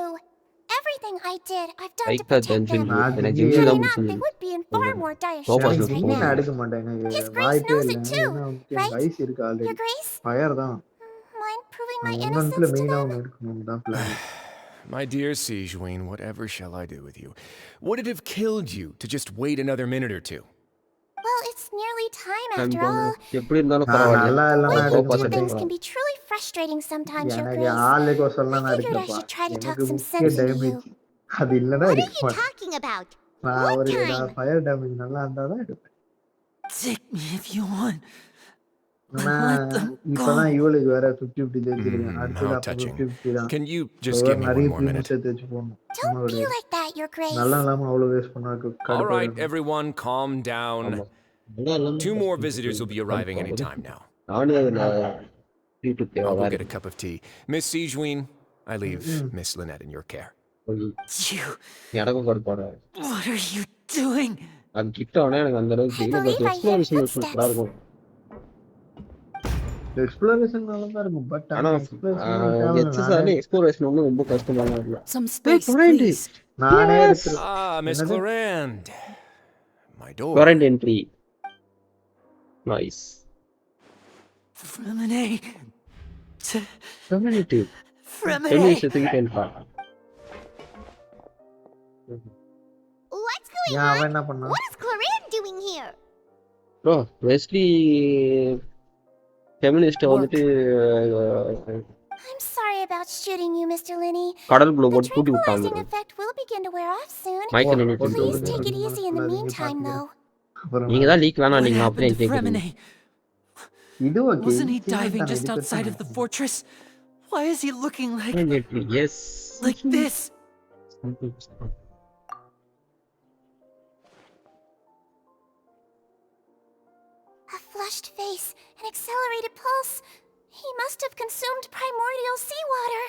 Everything I did, I've done to like protect ஜென்ஜின் them. எனக்கு Had ஜிம்ஜி I தான் not, they பிடிச்சிருந்தது. would be in far more dire கோபாஸ் straits right நான் now. எடுக்க மாட்டேன். எனக்கு His Grace வாய்ப்பே knows இல்லை. it too, எனக்கு right? ஐஸ் இருக்கு Your ஆல்ரெடி. Grace? ஃபயர் தான். Mind proving my ஒன்னுல innocence to மெயினா them? ஒன்னு எடுக்கணும் தான் plan. My dear Siegeween, whatever shall I do with you? Would it have killed you to just wait another minute or two? Well, it's nearly time after all. எப்படி இருந்தாலும் நல்லா பரவாயில்ல. இல்லைன்னா எடுக்க Waiting for மாட்டேன். things can be truly frustrating sometimes, Your எனக்கு Grace. ஆளுக்கு சொல்லலாம் I figured I எடுக்கப்பா. should try to talk எனக்கு some முக்கிய sense into you. டேமேஜ் அது இல்லைன்னா What are எடுக்க you மாட்டேன். talking about? நான் What ஒரு kind? ஃபயர் டேமேஜ் நல்லா இருந்தா தான் எடுப்பேன். Take me if you want. ஆனா Let them இப்பதான் go. இவளுக்கு வேற 50-50 தேய்ச்சிருக்கேன். அடுத்தது How அப்ப touching. 50-50 தான். Can you just வேற give me நிறைய one more ப்ரீமியம் minute? சேர்த்து வச்சு போடணும். Don't be like that, Your Grace. நல்லா இல்லாம அவ்வளவு வேஸ்ட் பண்ணாக்கு All கடுப்பா right, இருக்கும். everyone, calm down. ஆமா. நல்லா இல்லாம 2 more visitors will be arriving any time now. நானே அதில் யூடியூப் I'll தேவை go get a cup of tea. Miss Siegeween, I leave Miss Lynette in your care. You... எனக்கும் கடுப்பாடு. What are you doing? அது கிட்ட வேணா எனக்கு அந்த அளவுக்கு I தெரியல. believe but I hear exploration footsteps. சூப்பராக இருக்கும். எக்ஸ்ப்ளோரேஷன் நல்லா தான் இருக்கும். பட் ஆனா எக்ஸஸான எக்ஸ்ப்ளோரேஷன் ஒன்றும் ரொம்ப கஷ்டமாக இல்லை. Some space, Florent. please. நானே எடுத்துருவேன். Ah, Miss Clorand. My door. Florent entry. Nice. Fremine... Femininity. Fremine... Feministic entry. What's going ஏன் அவன் on? என்ன பண்ணான்? What is Clorand doing here? Bro, Wesley feminist வந்துட்டு I'm sorry about shooting you, Mr. Lenny. கடலுக்குள்ள The போட்டு தூக்கி விட்டாங்க. tranquilizing effect will begin to wear off soon. Michael Please take it easy in the meantime, though. நீங்க தான் league வேணாம் What நீங்க happened அப்படியே to கேக்குறீங்க. Fremine? இது okay. Wasn't he diving just outside of the fortress? Why is he looking Yes. like this? A flushed face, an accelerated pulse. He must have consumed primordial seawater.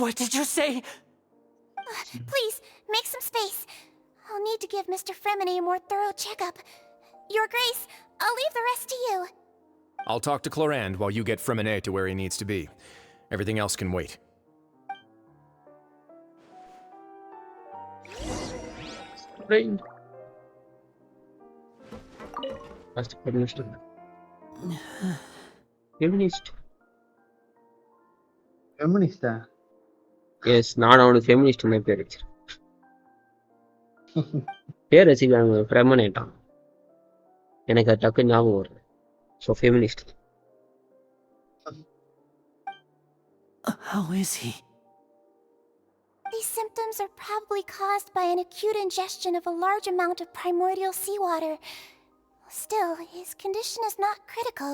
What did you say? Please, make some space. I'll need to give Mr. Fremine a more thorough checkup. Your Grace, I'll leave the rest to you. I'll talk to Clorand while you get Fremine to where he needs to be. Everything else can wait. Right. First feminist. Feminist. ஃபெமினிஸ்டா? Yes, நான் அவனுக்கு feminist னு பேர் வச்சிருக்கேன். பேர் வச்சுக்காங்க ஃப்ரெமனேட்டான். எனக்கு அது டக்கு ஞாபகம் வருது. So feminist. How is he? These symptoms are probably caused by an acute ingestion of a large amount of primordial seawater. Still, his condition is not critical.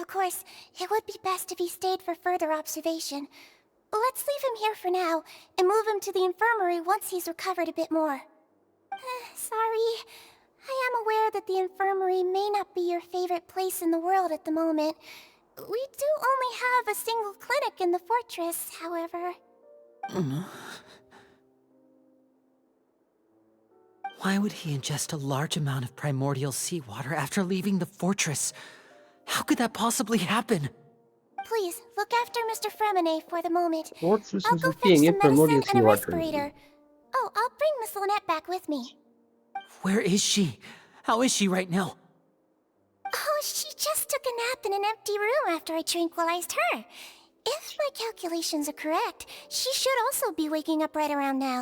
Of course, it would be best if he stayed for further observation. Let's leave him here for now, and move him to the infirmary once he's recovered a bit more. Sorry. I am aware that the infirmary may not be your favorite place in the world at the moment. We do only have a single clinic in the fortress, however. Why would he ingest a large amount of primordial seawater after leaving the fortress? How could that possibly happen? Please, look after Mr. Fremine for the moment. Fortress I'll is go okay, fetch எங்க some primordial medicine and a seawater respirator. Oh, I'll bring Miss Lynette back with me. Where is she? How is she right now? Oh, she just took a nap in an empty room after I tranquilized her. If my calculations are correct, she should also be waking up right around now.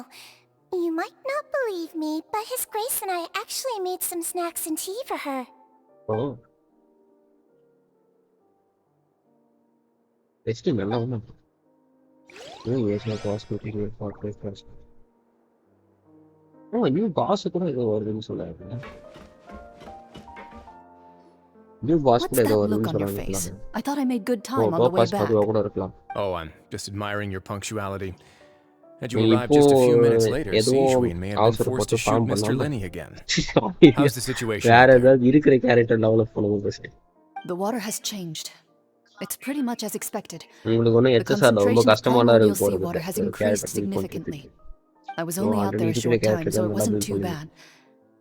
You might not believe me, but His Grace and I actually made some snacks and tea for her. Oh. It's still நல்லா ஒண்ணு. Asia hospital fortress first. New boss கூட ஏதோ வருதுன்னு சொல்றாங்க. New boss கூட ஏதோ வருதுன்னு சொல்றாங்க. I thought I made good time on the way back. கூட இருக்கலாம். Oh, I'm just admiring your punctuality. Had you arrived just a few minutes later, Siegeween may have been forced to shoot Mr. Lenny again. How's the situation? வேற ஏதாவது இருக்கிற character develop பண்ணுங்க bus. The water has changed. It's pretty much as expected. உங்களுக்கு ஒண்ணு The எச்சா ரொம்ப concentration of கஷ்டமான primordial இருக்கு போறது. seawater has increased significantly. I was only out there a short time, so it wasn't too bad.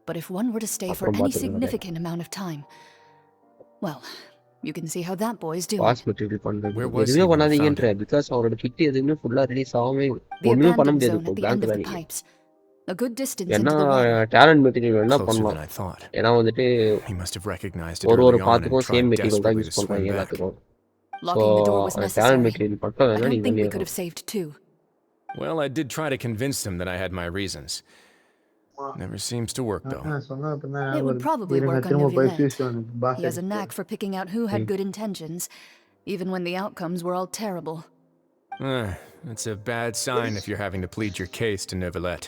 But if one were to stay for any significant amount of time, well, you can see how that boy is doing. Hospital பண்றது. எதுவே பண்ணாதீங்கன்ற because அவரோட kit எதுவுமே ஃபுல்லா release ஆகவே ஒண்ணுமே பண்ண முடியாது இப்போ பிளாங்க்ல நீங்க. A good distance into the water. Talent material என்ன பண்ணலாம்? ஏனா வந்துட்டு he must have recognized it ஒரு early on பாத்துக்கும் and same tried material தான் desperately யூஸ் to swim பண்றாங்க back. எல்லாத்துக்கும். Locking the door was necessary. I don't think we could have saved two. Well, I did try to convince him that I had my reasons. Never seems to work though. It would probably work on Neuvillette. He has a knack for picking out who had good intentions, even when the outcomes were all terrible. That's a bad sign if you're having to plead your case to Neuvillette.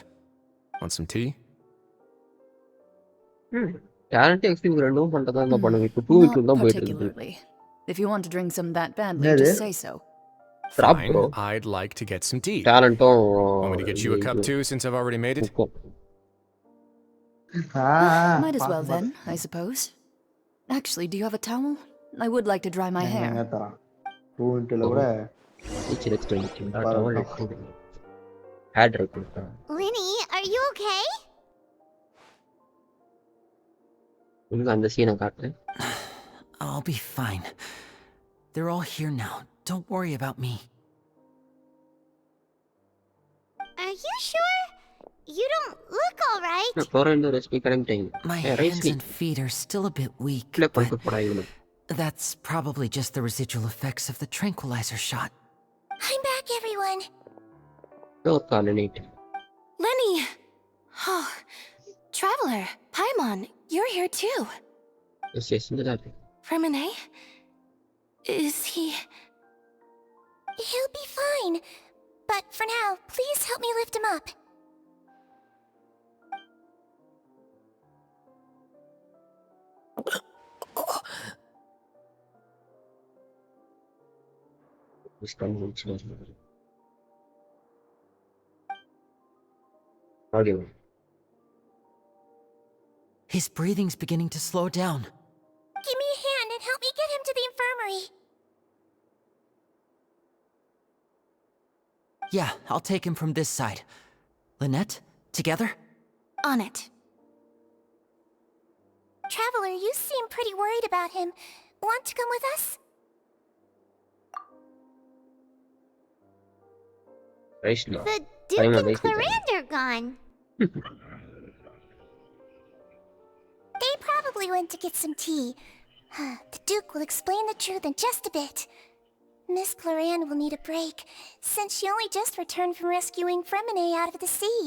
Want some tea? Talent experience ரெண்டும் பண்றதா இருந்தா பண்ணுங்க. இப்போ 2 வீக்ல தான் போயிட்டு இருக்கு. If you want to drink some that badly, just say so. Fine, I'd like to get some tea. Talentum. Want me to get you a cup too, since I've already made it? Might as well then, I suppose. Actually, do you have a towel? I would like to dry my hair. Lenny, are you okay? I'll be fine. They're all here now. Don't worry about me. Are you sure? You don't look alright. My hands and feet are still a bit weak, but that's probably just the residual effects of the tranquilizer shot. I'm back, everyone. Lenny! Oh, Traveler, Paimon, you're here too. Fremine? Is he... He'll be fine. But for now, please help me lift him up. His breathing's beginning to slow down. Give me a hand and help me get him to the infirmary. Yeah, I'll take him from this side. Lynette, together? On it. Traveler, you seem pretty worried about him. Want to come with us? The Duke and Clarande are gone. They probably went to get some tea. The Duke will explain the truth in just a bit. Miss Clarande will need a break, since she only just returned from rescuing Fremine out of the sea.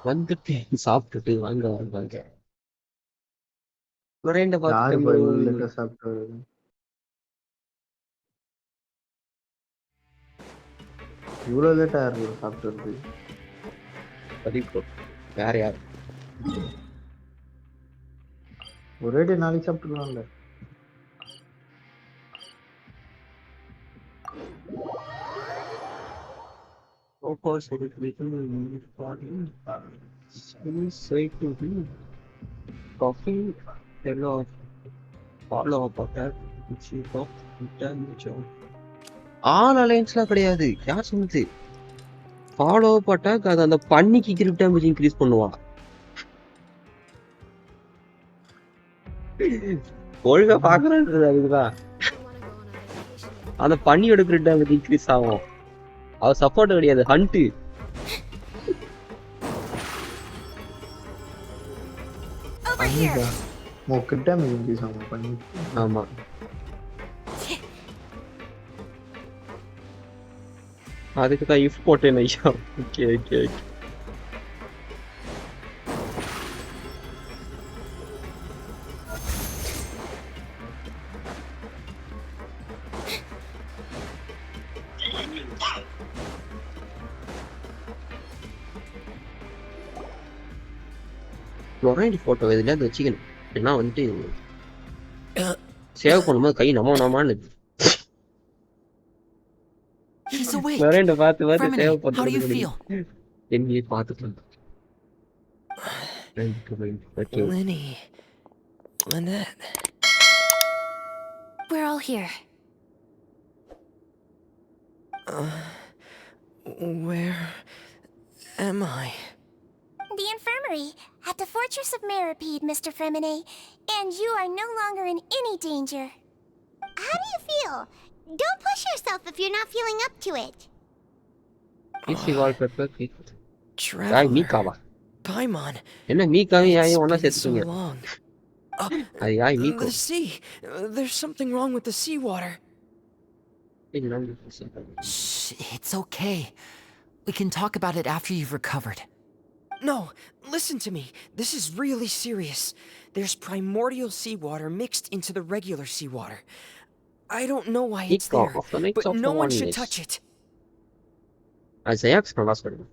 வந்துட்டு சாப்பிட்டுட்டு வாங்க வாங்க. குறைந்த யாரு பார்த்துட்டு போய் இவ்வளவு லேட்டா சாப்பிட்டு வருது? இவ்வளவு லேட்டா யாரு சாப்பிட்டு வருது? பதிப்பு வேற யார்? ஒரே டே நாளைக்கு சாப்பிட்டுருவாங்கல்ல. Of course, it is written in body. Say to be coffee, hello, follow up attack, which you got damage on. All அலைன்ஸ்லாம் கிடையாது. யார் சொன்னது? ஃபாலோ அப் அட்டாக் அது அந்த பண்ணிக்கு கிரிப் டேமேஜ் இன்க்ரீஸ் பண்ணுவான். ஒழுங்கா பாக்குறது அதுதான். அந்த பண்ணியோட கிரிப் டேமேஜ் இன்க்ரீஸ் ஆகும். அவர் சப்போர்ட் கிடையாது, ஹண்ட். ஆமா அதுக்கு தான் இஃப் போட்டேன் ஐயா. Okay okay okay. Fluoride photo இதில் அது வச்சுக்கணும். ஏன்னா வந்துட்டு சேவ் பண்ணும்போது கை நம்மான்னு ஃப்ளோரைடு பார்த்து பார்த்து சேவ் பண்ணுறது என்னையே பார்த்துக்கலாம். Lenny, Lynette. We're all here. Where am I? The infirmary, at the Fortress of Meripede, Mr. Fremine, and you are no longer in any danger. How do you feel? Don't push yourself if you're not feeling up to it. PC wallpaper kit. Traveler. மீகாவா? Paimon. என்ன மீகாவும் யாயும் ஒண்ணா So சேர்த்துங்க. long. அது யாய் me go. The sea. There's something wrong with the seawater. Shh, it's okay. We can talk about it after you've recovered. No, listen to me. This is really serious. There's primordial seawater mixed into the regular seawater. I don't know why it's there, but no one should touch it. Ajax from hospital.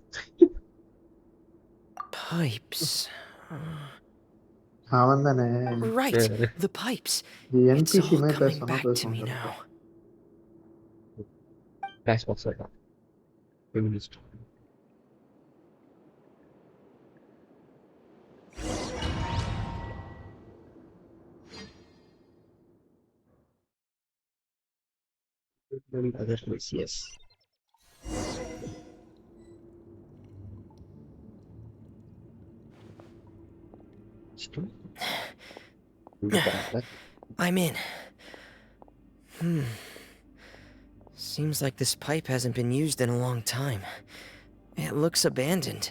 Pipes. Right, the pipes. The it's NPC all coming back to me now. That's what's like that. Feminist. Other place, yes. I'm in. Seems like this pipe hasn't been used in a long time. It looks abandoned.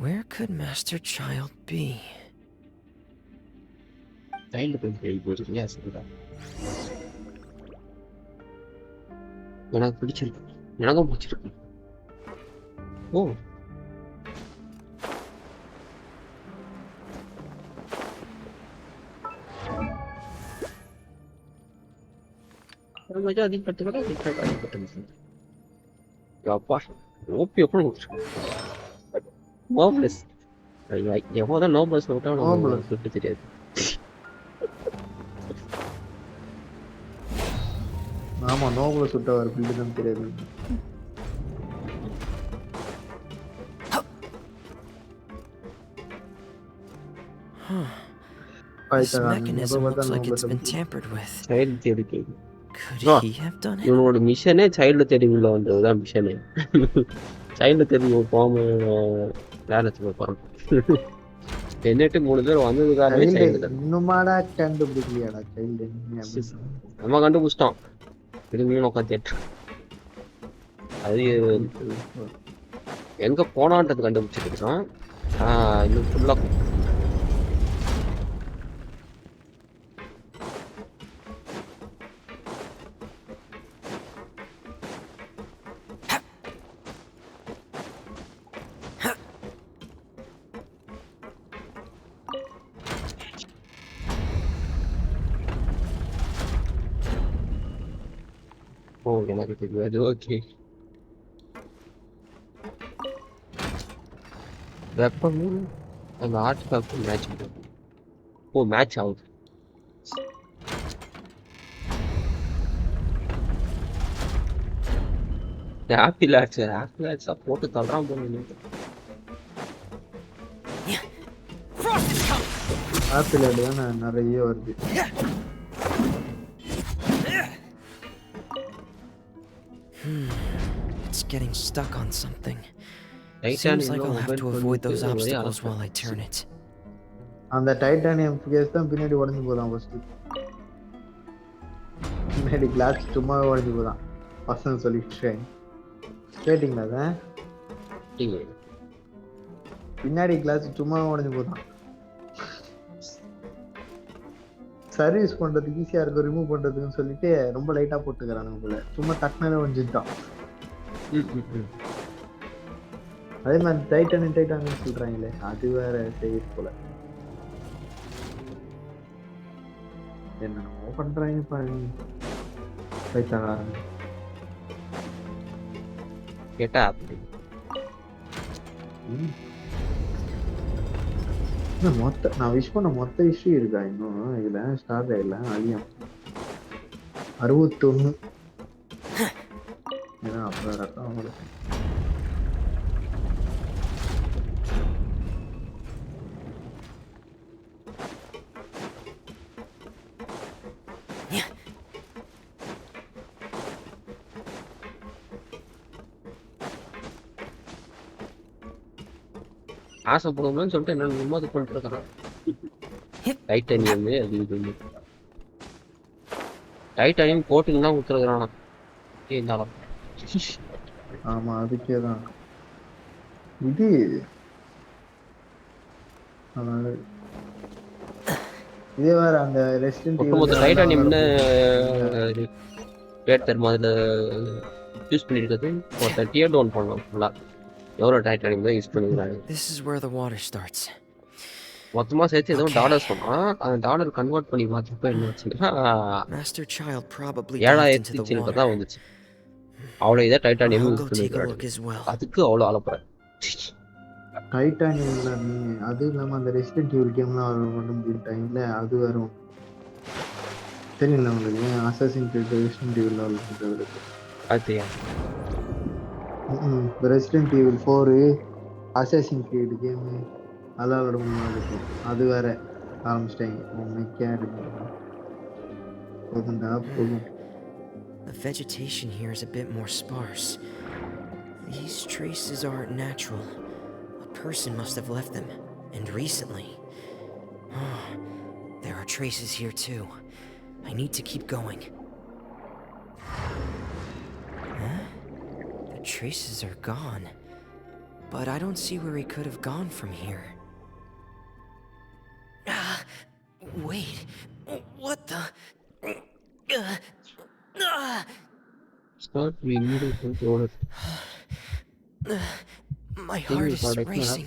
Where could Master Child be? Yes. எனக்கு பிடிச்சிருக்கு. எனக்கும் பிடிச்சிருக்கு. ஓ அதிகம் கட்டுக்கிறேன். அப்பா OP எப்படி நோப்லெஸ் எவ்வளோதான் நோப்லெஸ் விட்டா சுட்டு தெரியாது. ஆமா நோபுல சுட்ட ஒரு பில்டு தான் தெரியாது. This mechanism looks like it's been tampered with. Child தேடி கேள்வி. Could he have done it? இவனோட மிஷனே சைல்டு தேடி உள்ள வந்ததுதான் மிஷனே. சைல்டு தேடி போகாம வேலை போகிறோம். என்னட்டு 3 பேர் வந்ததுக்காகவே சைல்டு இன்னுமாடா கண்டுபிடிக்கலையாடா சைல்டு? நம்ம கண்டுபிடிச்சிட்டோம். திரும்பியும் உட்காந்து அது எங்க போனான்றது கண்டுபிடிச்சிருக்கோம். இன்னும் ஃபுல்லா ஓ எனக்கு தெரியாது. ஓகே. வெப்பமும் அந்த ஆர்டிஃபேக்டும் மேட்ச் பண்ணுது. ஓ மேட்ச் ஆகுது. ஆப்பிள் ஆட்ஸா போட்டு தள்ளுறான் போன. ஆப்பிள் ஆடு தானே நிறைய வருது. It's getting stuck on something. Seems like I'll have to avoid those obstacles while I turn it. அந்த டைட்டானியம் கேஸ் தான் பின்னாடி உடைஞ்சு போதான் ஃபர்ஸ்ட். பின்னாடி கிளாஸ் சும்மா உடைஞ்சு போதான். பசங்க சொல்லிட்டு கேட்டிங்களா அத? பின்னாடி கிளாஸ் சும்மா உடைஞ்சு போதான். சர்வீஸ் பண்றதுக்கு ஈஸியா இருக்கும் ரிமூவ் பண்றதுக்குன்னு சொல்லிட்டு ரொம்ப லைட்டா போட்டுக்கிறானுங்க போல. சும்மா டக்குனே உடைஞ்சிட்டான். அதே மாதிரி டைட்டானியம் சொல்றாங்களே அது வேற செய்யுது போல. என்னமோ பண்றாங்க பாருங்க பைத்தாகாரங்க. கேட்டா அப்படி மொத்த நான் விஷ் பண்ண மொத்த இஷ்யூ இருக்கா இன்னும் இதுல ஸ்டார்ட் ஆயிடல. அழியும் 61. அப்புறம் ரத்தம் ஆசைப்படுவோம்னு சொல்லிட்டு என்ன நிம்மதி பண்ணிட்டு இருக்கிறான். டைட்டானியம் அது இது டைட்டானியம் கோட்டிங் தான் ஊத்துறதுறானா இருந்தாலும். ஆமா அதுக்கே தான் இது. இதே வேற அந்த ரெசிடென்ட் ஈவில் டைட்டானியம்னு ரேட் தரும் அதில் யூஸ் பண்ணிருக்கிறது ஒரு டியர் டவுன் பண்ணலாம் ஃபுல்லா. எவ்வளோ டைட்டானியம் தான் யூஸ் பண்ணிக்கிறாங்க. This is where the water starts. மொத்தமாக சேர்த்து ஏதோ டாலர் சொன்னால் அந்த டாலர் கன்வெர்ட் பண்ணி பார்த்தப்ப என்ன வச்சுன்னா 7,000 தான் வந்துச்சு. அவ்வளோ இதாக டைட்டானியம் யூஸ் பண்ணிக்கிறாங்க. அதுக்கு அவ்வளோ அலப்புறேன். டைட்டானியம் எல்லாமே அது இல்லாமல் அந்த ரெசிடென்ட் ஈவில் கேம்லாம் பண்ண டைம்ல அது வரும் தெரியல உங்களுக்கு. அசாசின் கிரீட் ரெசிடென்ட் ஈவில் பண்ணுறது அது resident evil 4 assassin creed game அதெல்லாம் விட இருக்கும். அது வேற ஆரம்பிச்சிட்டாங்க. The vegetation here is a bit more sparse. These traces aren't natural. A person must have left them, and recently. There are traces here too. I need to keep going. The traces are gone, but I don't see where he could have gone from here. Wait, what the? Start removing. My heart is racing,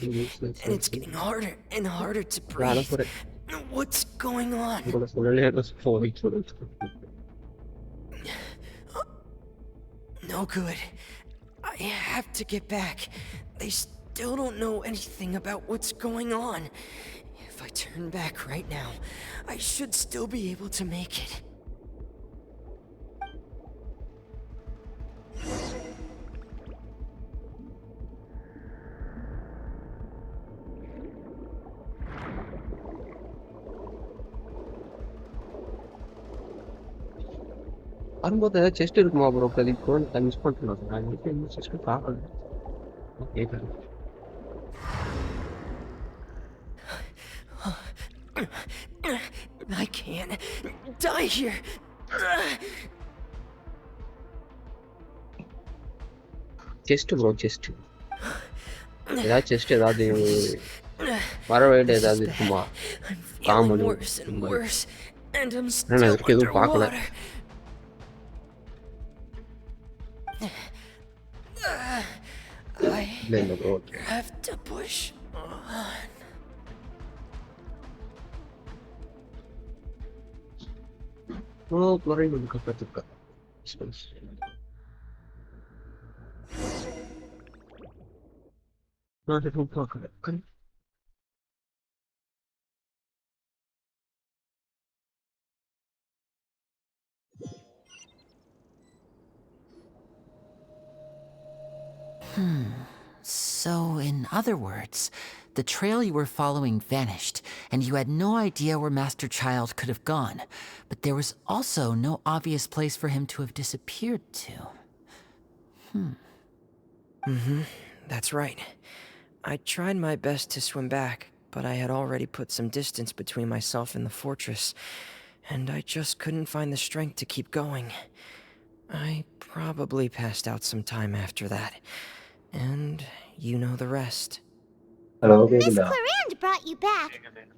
and it's getting harder and harder to breathe. What's going on? No good. I have to get back. They still don't know anything about what's going on. If I turn back right now, I should still be able to make it. வரும்போது chest இருக்குமா bro? Pradeep miss பண்ணிட்டேன். நான் இந்த chest பார்க்கல. Okay I can't die here. Chest bro chest ஏதாவது chest ஏதாவது வர வேண்டிய ஏதாவது இருக்குமா? காமன் நான் இதுக்கு எதுவும் பார்க்கல. I have to push on. Oh, chlorine will come back to நான் எதுவும் பார்க்கல. So, in other words, the trail you were following vanished, and you had no idea where Master Child could have gone. But there was also no obvious place for him to have disappeared to. That's right. I tried my best to swim back, but I had already put some distance between myself and the fortress, and I just couldn't find the strength to keep going. I probably passed out some time after that, and you know the rest. Hello, Miss Kekula. Clarand brought you back,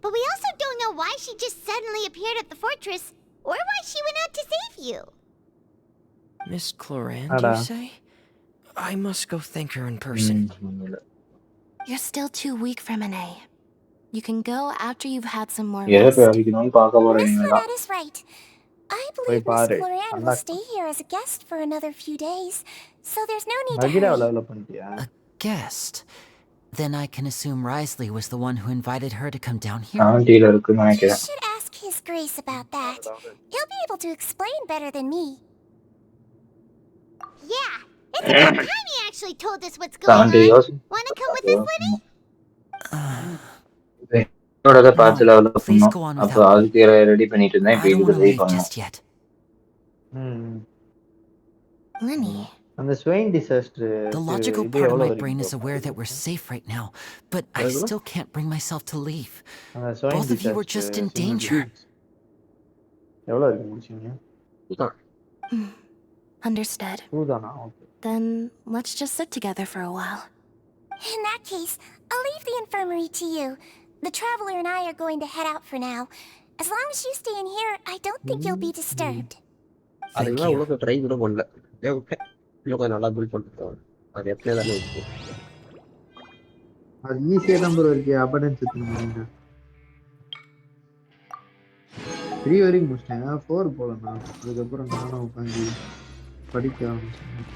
but we also don't know why she just suddenly appeared at the fortress, or why she went out to save you. Miss Clarand, you say? I must go thank her in person. You're still too weak for Monet. You can go after you've had some more Yeah, rest. we can only talk about Miss it. Lynette is right. I believe Miss பாரு Clarand will நல்லா stay here as a guest for another few days, so there's no need to நகிரா hurry. Level up பண்ணிட்டியா Guest? Then I can assume Risley was the one who invited her to come down here? ஆண்டில இருக்குன்னு You நினைக்கிறேன். should ask His Grace about that. He'll be able to explain better than me. Yeah, it's about time he actually told us what's going aunty on. யோசி. Wanna come with us, Lenny? என்னோட பார்த்து level up Please பண்ணோம். go on அப்ப without me. அதுக்கு ready பண்ணிட்டு இருந்தேன். இப்போ I don't இதுக்கு want to ரெடி leave பண்ணணும். just yet. Lenny. அந்த ஸ்வெயின் டிசாஸ்டர் The logical இது part of எவ்வளவு my வரைக்கும் brain is போகும்? aware that we're safe right now, but I எவ்வளவு? still can't bring myself to leave. அந்த ஸ்வெயின் Both of you were just in disaster danger. எவ்வளவு இருக்கு முடிச்சீங்க? Understood. டூதானா? Okay. Then let's just sit together for a while. In that case, I'll leave the infirmary to you. The Traveler and I are going to head out for now. As long as you stay in here, I don't think you'll be disturbed. அதுதான் உலக try கூட பண்ணல. விட்டேன். இன்னும் கொஞ்சம் நல்லா build பண்ணிட்டோம். அது எப்படியே தானே இருக்கு. அது ஈஸியா தான் ப்ரோ இருக்கு. அபண்டன்ஸ் எடுத்துங்க. 3 வரைக்கும் முடிச்சிட்டேன். 4 போலாம் நான். அதுக்கப்புறம் நானும் உட்காந்து படிக்க ஆரம்பிச்சேன்.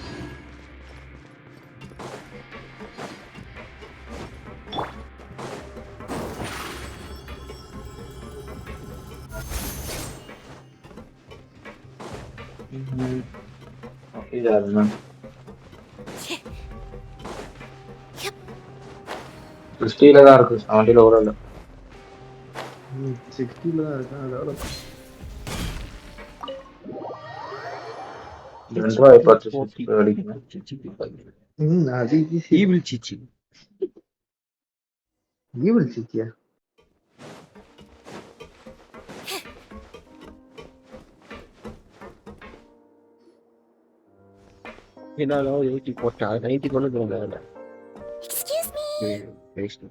இதாருண்ணா. 60ல தான் இருக்கு. 70ல கூட இல்ல. 60ல தான் இருக்கா. அதோட 2 அடிக்கணும். அது ஈஸி. ஈவில் சிச்சி. ஈவில் சிச்சியா? என்னாலும் 80 போட்டா 90 கொண்டு போங்க. Excuse me?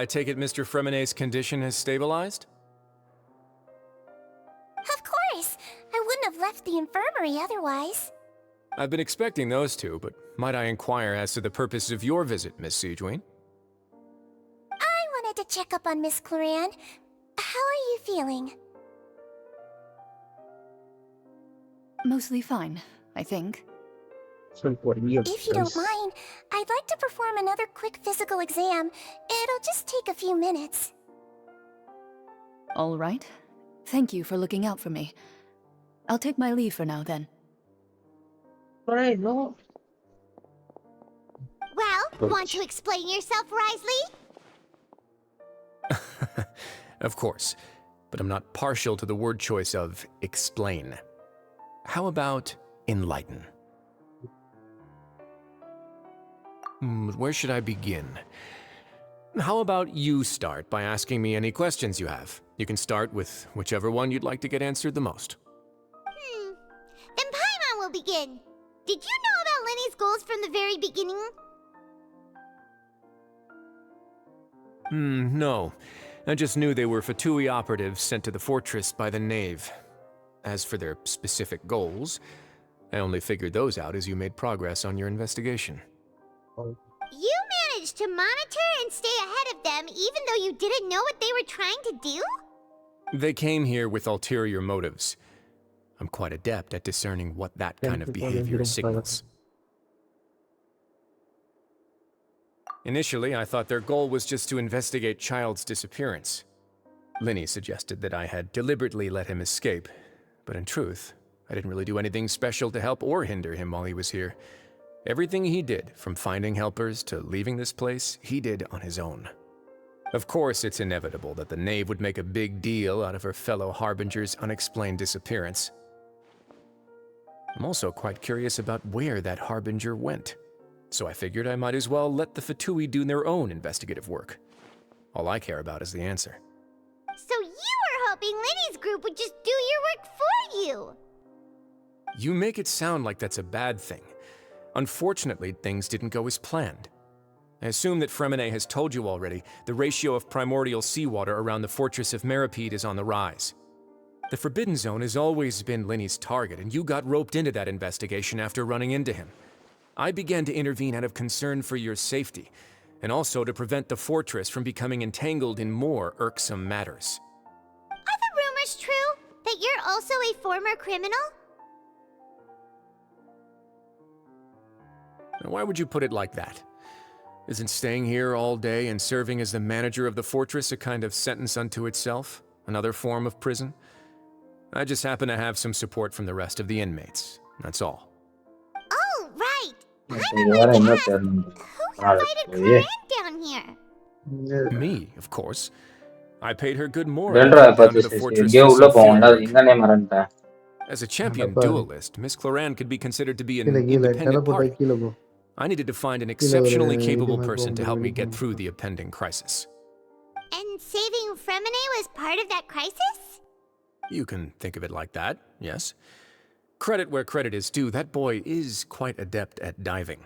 I take it Mr. Fremonet's condition has stabilized? Of course. I wouldn't have left the infirmary otherwise. I've been expecting those two, but might I inquire as to the purpose of your visit, Miss Siegeween? I wanted to check up on Miss Clarand. How are you feeling? Mostly fine, I think. If you don't mind, I'd like to perform another quick physical exam. It'll just take a few minutes. All right. Thank you for looking out for me. I'll take my leave for now, then. Right, no. Well, want to explain yourself, Risley? Of course, but I'm not partial to the word choice of explain. How about enlighten? Where should I begin? How about you start by asking me any questions you have? You can start with whichever one you'd like to get answered the most. Then Paimon will begin. Did you know about Lenny's goals from the very beginning? No. I just knew they were Fatui operatives sent to the fortress by the Knave. As for their specific goals, I only figured those out as you made progress on your investigation. You managed to monitor and stay ahead of them even though you didn't know what they were trying to do? They came here with ulterior motives. I'm quite adept at discerning what that kind of behavior signals. Initially, I thought their goal was just to investigate Child's disappearance. Linny suggested that I had deliberately let him escape, but in truth, I didn't really do anything special to help or hinder him while he was here. Everything he did, from finding helpers to leaving this place, he did on his own. Of course, it's inevitable that the knave would make a big deal out of her fellow Harbinger's unexplained disappearance. I'm also quite curious about where that Harbinger went, so I figured I might as well let the Fatui do their own investigative work. All I care about is the answer. So you were hoping Linny's group would just do your work for you! You make it sound like that's a bad thing. Unfortunately, things didn't go as planned. I assume that Fremine has told you already, the ratio of primordial seawater around the fortress of Meripede is on the rise. The Forbidden Zone has always been Linny's target, and you got roped into that investigation after running into him. I began to intervene out of concern for your safety, and also to prevent the fortress from becoming entangled in more irksome matters. Are the rumors true? That you're also a former criminal? Now, why would you put it like that? Isn't staying here all day and serving as the manager of the fortress a kind of sentence unto itself? Another form of prison? I just happen to have some support from the rest of the inmates. That's all. Oh, right! Who invited down here? Me, of course. I paid her good more to the fortress for some field work. As a champion duelist, Miss Cloran could be considered to be an independent party. I needed to find an exceptionally capable person to help me get through the impending crisis. And saving Fremine was part of that crisis? You can think of it like that, yes. Credit where credit is due, that boy is quite adept at diving.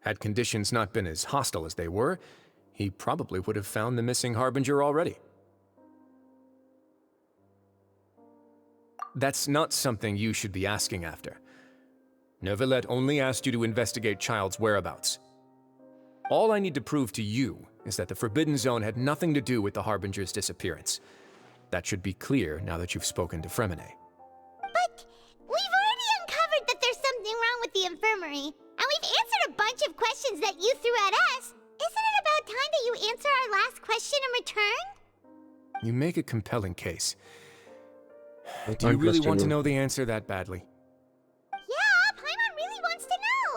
Had conditions not been as hostile as they were, he probably would have found the missing Harbinger already. That's not something you should be asking after. Neuvillette only asked you to investigate Child's whereabouts. All I need to prove to you is that the Forbidden Zone had nothing to do with the Harbinger's disappearance. That should be clear now that you've spoken to Fremine. But we've already uncovered that there's something wrong with the infirmary, and we've answered a bunch of questions that you threw at us. Isn't it about time that you answer our last question in return? You make a compelling case. Do you really want to know the answer that badly? Yeah, Paimon really wants to know!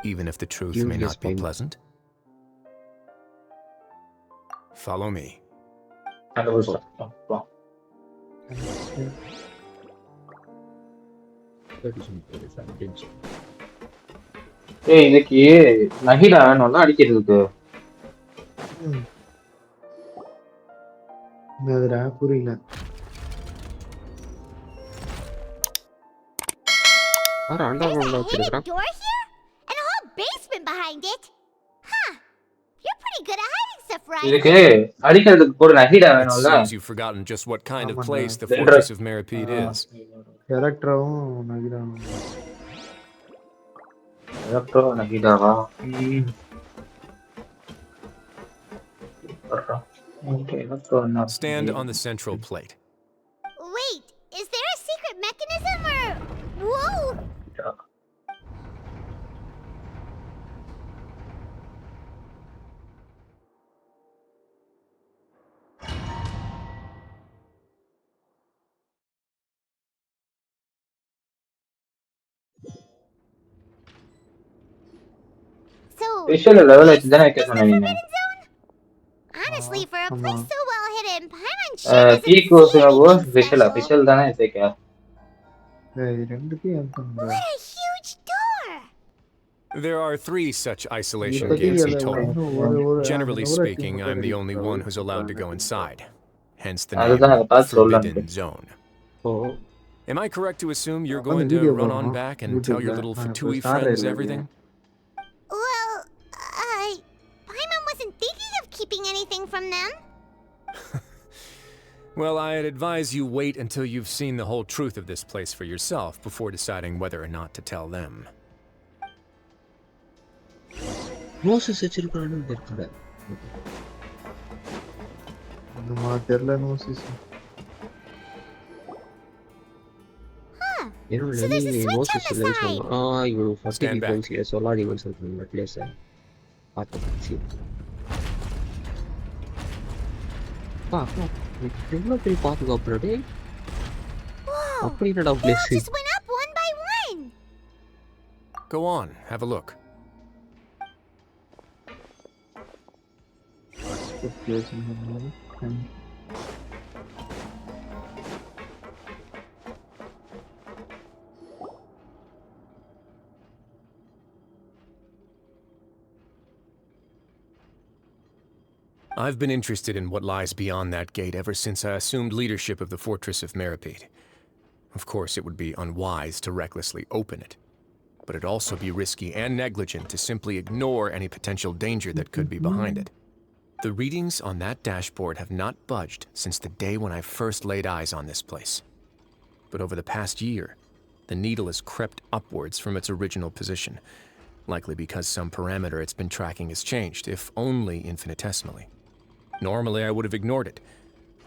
Even if the truth may not be pleasant? Follow me. இதுக்கு நகிடா வேணும்ல அடிக்கிறதுக்கு. என்னதுடா புரியல. There's a hidden door here? And a whole basement behind it? Huh. You're pretty good at hiding stuff, right? இதுக்கு அடிக்கிறதுக்கு ஒரு நகிடா வேணும்ல. It seems you've forgotten just what kind of place the fortress of Meripede is. கேரக்டரும் நகிடாவும். Character நகிடாவா? Stand on the central plate. Wait, is there a secret mechanism or... Whoa! So, Special level தானே வைக்க சொன்னீங்க. Honestly, for a place so well hidden, Paimon sure doesn't see special special. தானே வைக்க. What a huge door! There are 3 such isolation gates in total. Generally speaking, I'm the only one who's allowed to go inside. Hence the name Forbidden Zone. Am I correct to assume you're going to run on back and tell your little Fatui friends everything? Well, Paimon wasn't thinking of keeping anything from them. Well, I'd advise you wait until you've seen the whole truth of this place for yourself before deciding whether or not to tell them. Moses வச்சிருக்கானு தெரியல. நம்ம தெரியல Moses. So there's a switch on the side. You 40 points here, சொல்லாதீங்கன்னு சொல்றீங்க place. பார்த்து எவ்வளோ பெரிய பாதுகாப்பு டே. அப்படி என்னடா place? Just went up one by one. Go on, have a look. I've been interested in what lies beyond that gate ever since I assumed leadership of the Fortress of Meripede. Of course, it would be unwise to recklessly open it, but it'd also be risky and negligent to simply ignore any potential danger that could be behind it. The readings on that dashboard have not budged since the day when I first laid eyes on this place. But over the past year, the needle has crept upwards from its original position, likely because some parameter it's been tracking has changed, if only infinitesimally. Normally, I would have ignored it,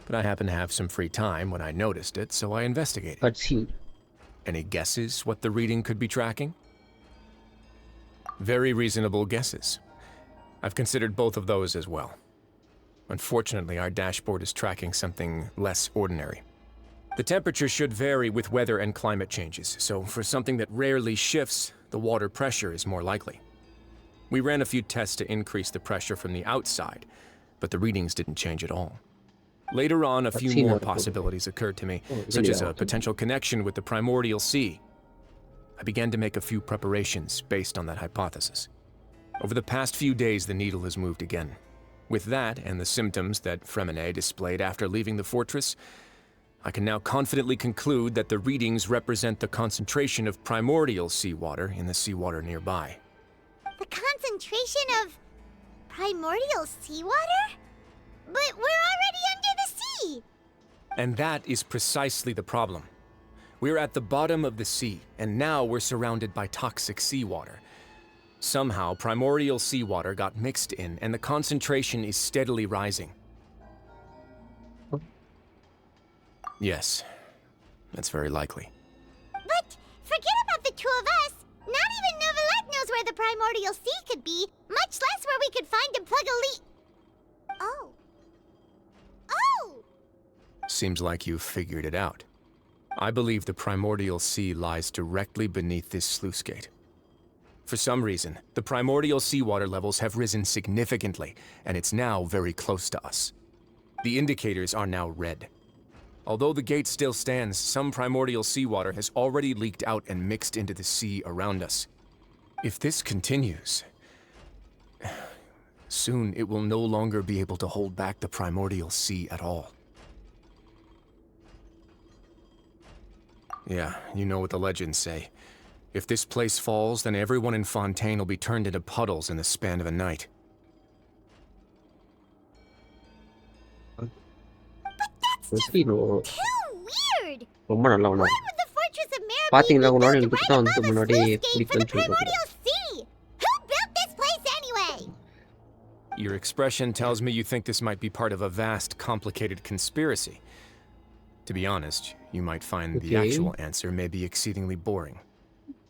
but I happened to have some free time when I noticed it, so I investigated. Any guesses what the reading could be tracking? Very reasonable guesses. I've considered both of those as well. Unfortunately, our dashboard is tracking something less ordinary. The temperature should vary with weather and climate changes, so for something that rarely shifts, the water pressure is more likely. We ran a few tests to increase the pressure from the outside, but the readings didn't change at all. Later on, a few more possibilities occurred to me, such as a potential connection with the primordial sea. I began to make a few preparations based on that hypothesis. Over the past few days, the needle has moved again. With that, and the symptoms that Fremine displayed after leaving the fortress, I can now confidently conclude that the readings represent the concentration of primordial seawater in the seawater nearby. The concentration of primordial seawater? But we're already under the sea! And that is precisely the problem. We're at the bottom of the sea, and now we're surrounded by toxic seawater. Somehow, primordial seawater got mixed in, and the concentration is steadily rising. Yes, that's very likely. But forget about the two of us! Not even Novelette knows where the primordial sea could be, much less where we could find and plug a leak. Oh. Oh! Seems like you've figured it out. I believe the primordial sea lies directly beneath this sluice gate. For some reason, the primordial seawater levels have risen significantly, and it's now very close to us. The indicators are now red. Although the gate still stands, some primordial seawater has already leaked out and mixed into the sea around us. If this continues, soon it will no longer be able to hold back the primordial sea at all. Yeah, you know what the legends say. If this place falls, then everyone in Fontaine will be turned into puddles in the span of a night. Too weird! Why would the Fortress of Meripede be built right above a sluice gate for the primordial sea? Who built this place anyway? Your expression tells me you think this might be part of a vast, complicated conspiracy. To be honest, you might find the actual answer may be exceedingly boring.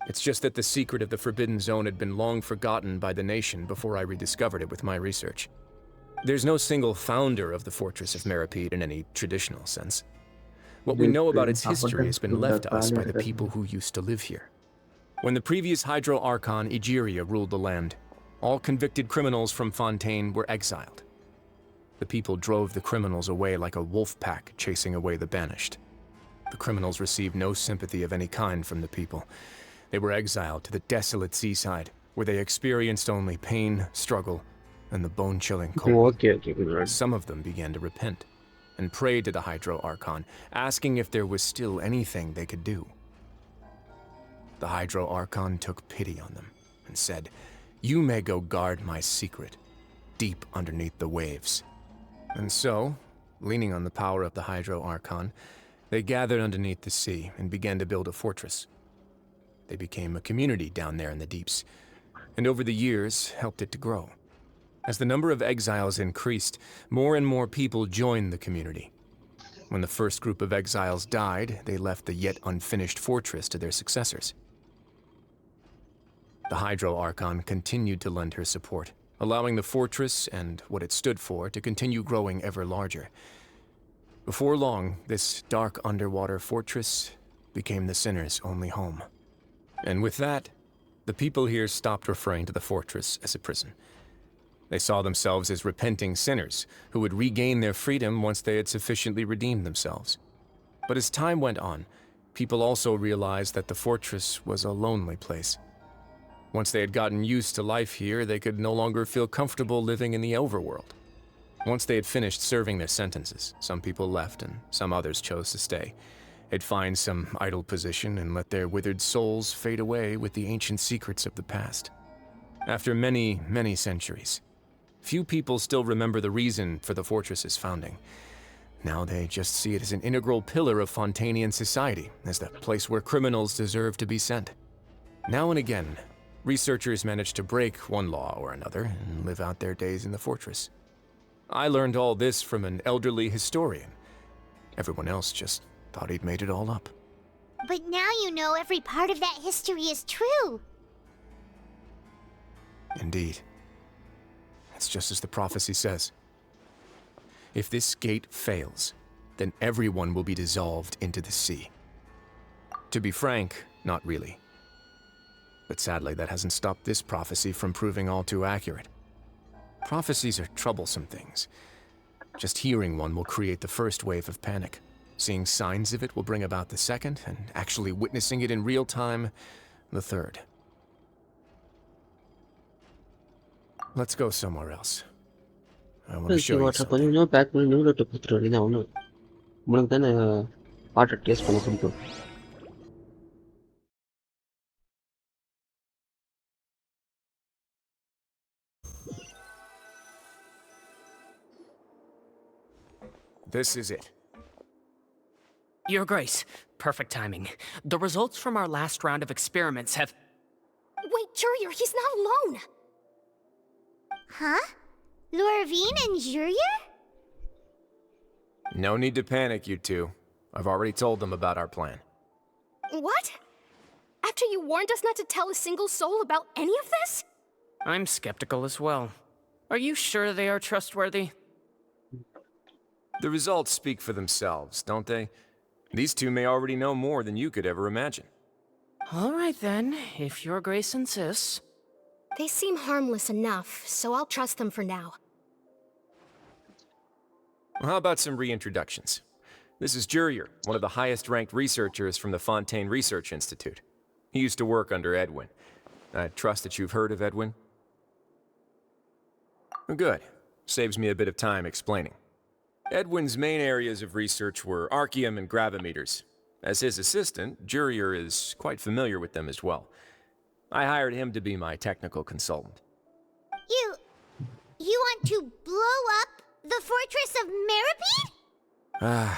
It's just that the secret of the Forbidden Zone had been long forgotten by the nation before I rediscovered it with my research. There's no single founder of the Fortress of Meripede in any traditional sense. What we know about its history has been left to us by the people who used to live here. When the previous Hydro Archon Egeria ruled the land, all convicted criminals from Fontaine were exiled. The people drove the criminals away like a wolf pack chasing away the banished. The criminals received no sympathy of any kind from the people. They were exiled to the desolate seaside, where they experienced only pain, struggle, and the bone-chilling cold. Some of them began to repent, and prayed to the Hydro Archon, asking if there was still anything they could do. The Hydro Archon took pity on them, and said, "You may go guard my secret, deep underneath the waves." And so, leaning on the power of the Hydro Archon, they gathered underneath the sea and began to build a fortress. They became a community down there in the deeps, and over the years helped it to grow. As the number of exiles increased, more and more people joined the community. When the first group of exiles died, they left the yet unfinished fortress to their successors. The Hydro Archon continued to lend her support, allowing the fortress and what it stood for to continue growing ever larger. Before long, this dark underwater fortress became the sinner's only home. And with that, the people here stopped referring to the fortress as a prison. They saw themselves as repenting sinners who would regain their freedom once they had sufficiently redeemed themselves. But as time went on, people also realized that the fortress was a lonely place. Once they had gotten used to life here, they could no longer feel comfortable living in the overworld. Once they had finished serving their sentences, some people left and some others chose to stay. They'd find some idle position and let their withered souls fade away with the ancient secrets of the past. After many, many centuries, few people still remember the reason for the fortress's founding. Now they just see it as an integral pillar of Fontainian society, as the place where criminals deserve to be sent. Now and again, researchers manage to break one law or another and live out their days in the fortress. I learned all this from an elderly historian. Everyone else just thought he'd made it all up. But now you know every part of that history is true. Indeed. It's just as the prophecy says. If this gate fails, then everyone will be dissolved into the sea. To be frank, not really. But sadly, that hasn't stopped this prophecy from proving all too accurate. Prophecies are troublesome things. Just hearing one will create the first wave of panic. Seeing signs of it will bring about the second, and actually witnessing it in real time, the third. Let's go somewhere else. I want to show you something. கொஞ்சம் back பண்ணி நூலட்ட கொடுத்துட்டு வேண்டியதான் ஒன்று. உங்களுக்கு தானே water taste பண்ண பிடிக்கும். This is it. Your Grace, perfect timing. The results from our last round of experiments have... Wait, Jurier, he's not alone! Huh? Lorvine and Jurier? No need to panic, you two. I've already told them about our plan. What? After you warned us not to tell a single soul about any of this? I'm skeptical as well. Are you sure they are trustworthy? The results speak for themselves, don't they? These two may already know more than you could ever imagine. All right then, if Your Grace insists. They seem harmless enough, so I'll trust them for now. Well, how about some reintroductions? This is Jurier, one of the highest-ranked researchers from the Fontaine Research Institute. He used to work under Edwin. I trust that you've heard of Edwin? Good. Saves me a bit of time explaining. Edwin's main areas of research were archium and gravimeters. As his assistant, Jurier is quite familiar with them as well. I hired him to be my technical consultant. You want to blow up the fortress of Meripede? Ah,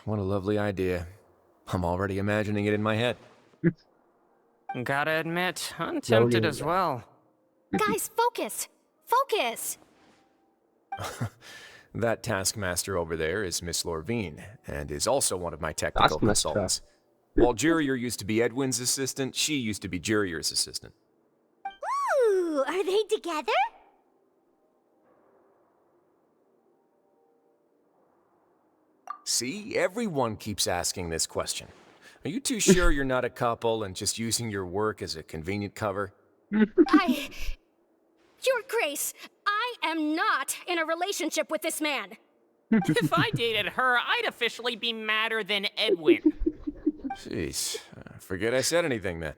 what a lovely idea. I'm already imagining it in my head. Gotta admit, I'm tempted as well. Guys, focus! Focus! That taskmaster over there is Miss Lorvine, and is also one of my technical consultants. While Jurier used to be Edwin's assistant, she used to be Jurier's assistant. Ooh, are they together? See, everyone keeps asking this question. Are you too sure you're not a couple and just using your work as a convenient cover? Your Grace, I am not in a relationship with this man. If I dated her, I'd officially be madder than Edwin. Jeez, forget I said anything then.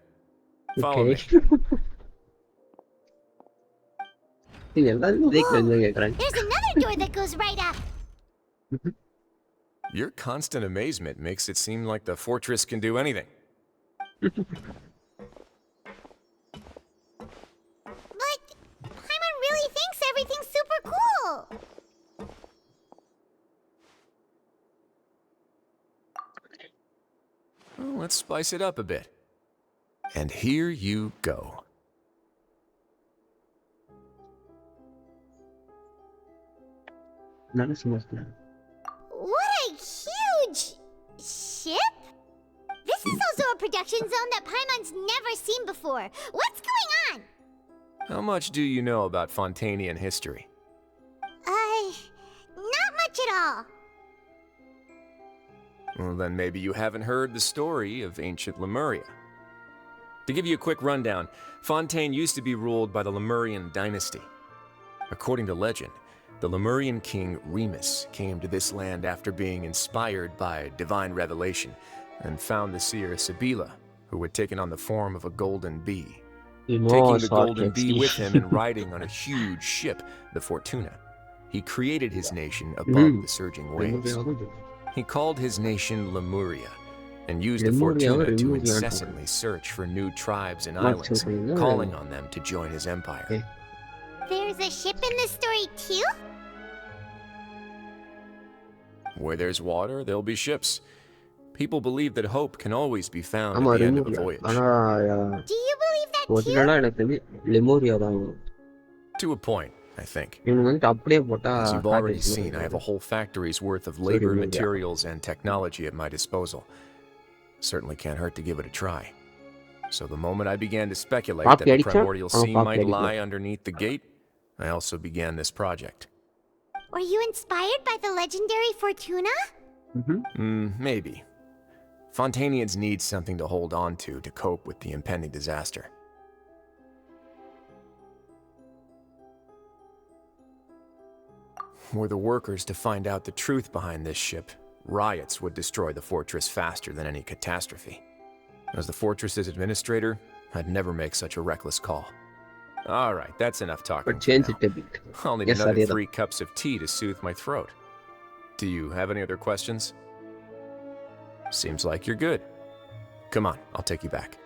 Follow me. There's another door that goes right up. Your constant amazement makes it seem like the fortress can do anything. But Paimon really thinks everything's super cool. Well, let's spice it up a bit. And here you go. What a huge ship! This is also a production zone that Paimon's never seen before. What's going on? How much do you know about Fontainian history? Not much at all. Well, then maybe you haven't heard the story of ancient Lemuria. To give you a quick rundown, Fontaine used to be ruled by the Lemurian dynasty. According to legend, the Lemurian king Remus came to this land after being inspired by divine revelation and found the seer Sibila, who had taken on the form of a golden bee. Taking the golden bee with him and riding on a huge ship, the Fortuna, he created his nation above the surging waves. He called his nation Lemuria, and used the Fortuna to incessantly search for new tribes and islands, calling on them to join his empire. There's a ship in this story too? Where there's water, there'll be ships. People believe that hope can always be found at the end of a voyage. Do you believe that too? To a point, I think. As you've already seen, I have a whole factory's worth of labor, materials, and technology at my disposal. Certainly can't hurt to give it a try. So the moment I began to speculate that the primordial sea might lie underneath the gate, I also began this project. Were you inspired by the legendary Fortuna? Maybe. Fontainians need something to hold on to cope with the impending disaster. Were the workers to find out the truth behind this ship, riots would destroy the fortress faster than any catastrophe. As the fortress's administrator, I'd never make such a reckless call. Alright, that's enough talking. I'll need another 3 cups of tea to soothe my throat. Do you have any other questions? Seems like you're good. Come on, I'll take you back.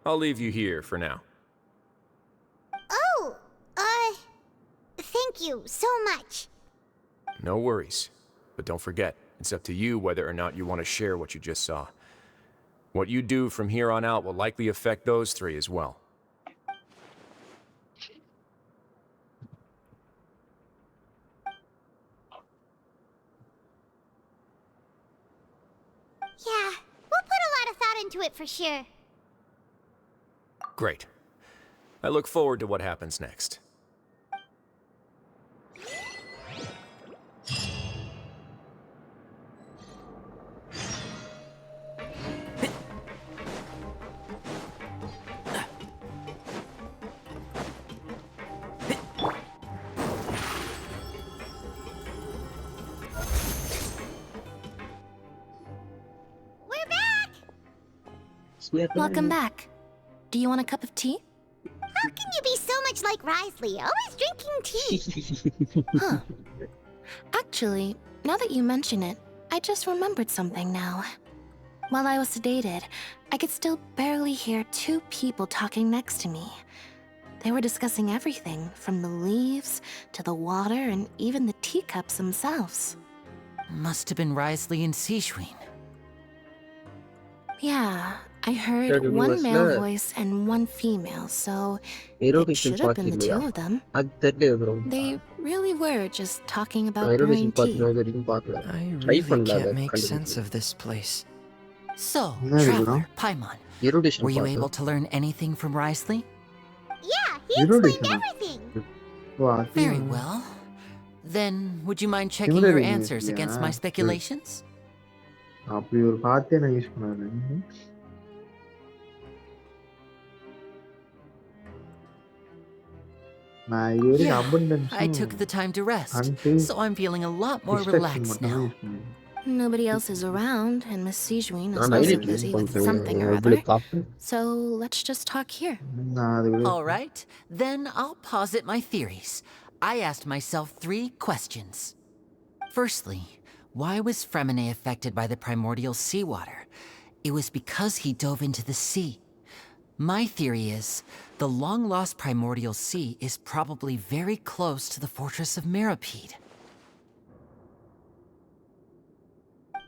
I'll leave you here for now. Oh, thank you so much. No worries. But don't forget, it's up to you whether or not you want to share what you just saw. What you do from here on out will likely affect those 3 as well. Yeah, we'll put a lot of thought into it for sure. Great. I look forward to what happens next. Welcome back. Do you want a cup of tea? How can you be so much like Risley, always drinking tea? Huh. Actually, now that you mention it, I just remembered something now. While I was sedated, I could still barely hear 2 people talking next to me. They were discussing everything, from the leaves to the water and even the teacups themselves. Must have been Risley and Sejuin. Yeah, I heard one male voice and one female, so it should have been the 2 of them. They really were just talking about brewing tea. I really can't make sense of this place. So, Traveler, Paimon, were you able to learn anything from Risley? Yeah, he explained everything. Very well. Then, would you mind checking your answers against my speculations? அப்படி ஒரு வார்த்தையை நான் use பண்ணாரு. I took the time to rest, so I'm feeling a lot more relaxed now. Nobody else is around, and Miss Sejuin is also busy with something or other. So let's just talk here. All right, then I'll posit my theories. I asked myself 3 questions. Firstly, why was Fremine affected by the primordial seawater? It was because he dove into the sea. My theory is, the long-lost primordial sea is probably very close to the fortress of Meropide.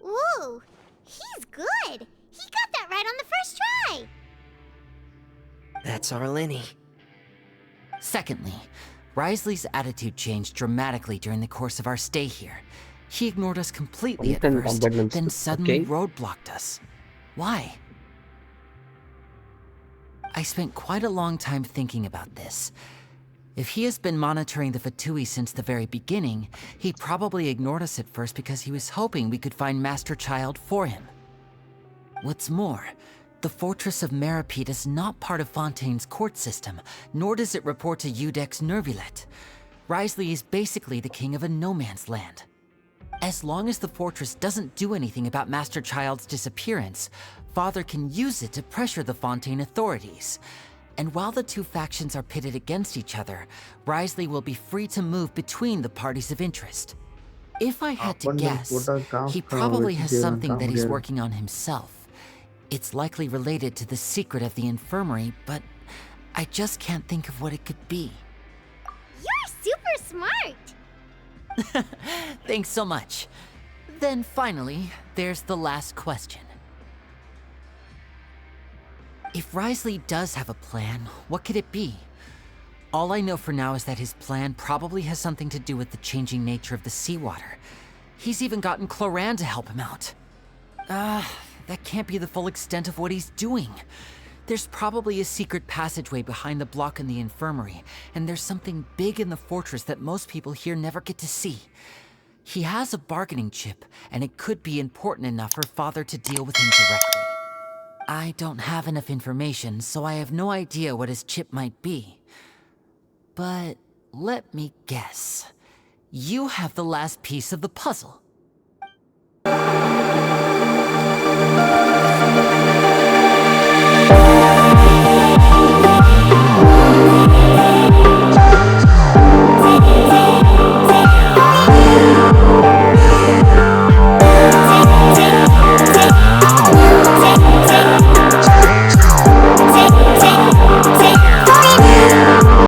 Whoa, he's good. He got that right on the first try. That's our Lenny. Secondly, Risley's attitude changed dramatically during the course of our stay here. He ignored us completely at first, then suddenly roadblocked us. Why? I spent quite a long time thinking about this. If he has been monitoring the Fatui since the very beginning, he probably ignored us at first because he was hoping we could find Master Child for him. What's more, the Fortress of Meripede is not part of Fontaine's court system, nor does it report to Udex Nervulet. Risley is basically the king of a no-man's land. As long as the fortress doesn't do anything about Master Child's disappearance, Father can use it to pressure the Fontaine authorities. And while the two factions are pitted against each other, Risley will be free to move between the parties of interest. If I had to guess, he probably has something that he's working on himself. It's likely related to the secret of the infirmary, but I just can't think of what it could be. You're super smart! Thanks so much. Then finally, there's the last question. If Risley does have a plan, what could it be? All I know for now is that his plan probably has something to do with the changing nature of the seawater. He's even gotten Cloran to help him out. That can't be the full extent of what he's doing. There's probably a secret passageway behind the block in the infirmary, and there's something big in the fortress that most people here never get to see. He has a bargaining chip, and it could be important enough for Father to deal with him directly. I don't have enough information, so I have no idea what his chip might be. But let me guess. You have the last piece of the puzzle.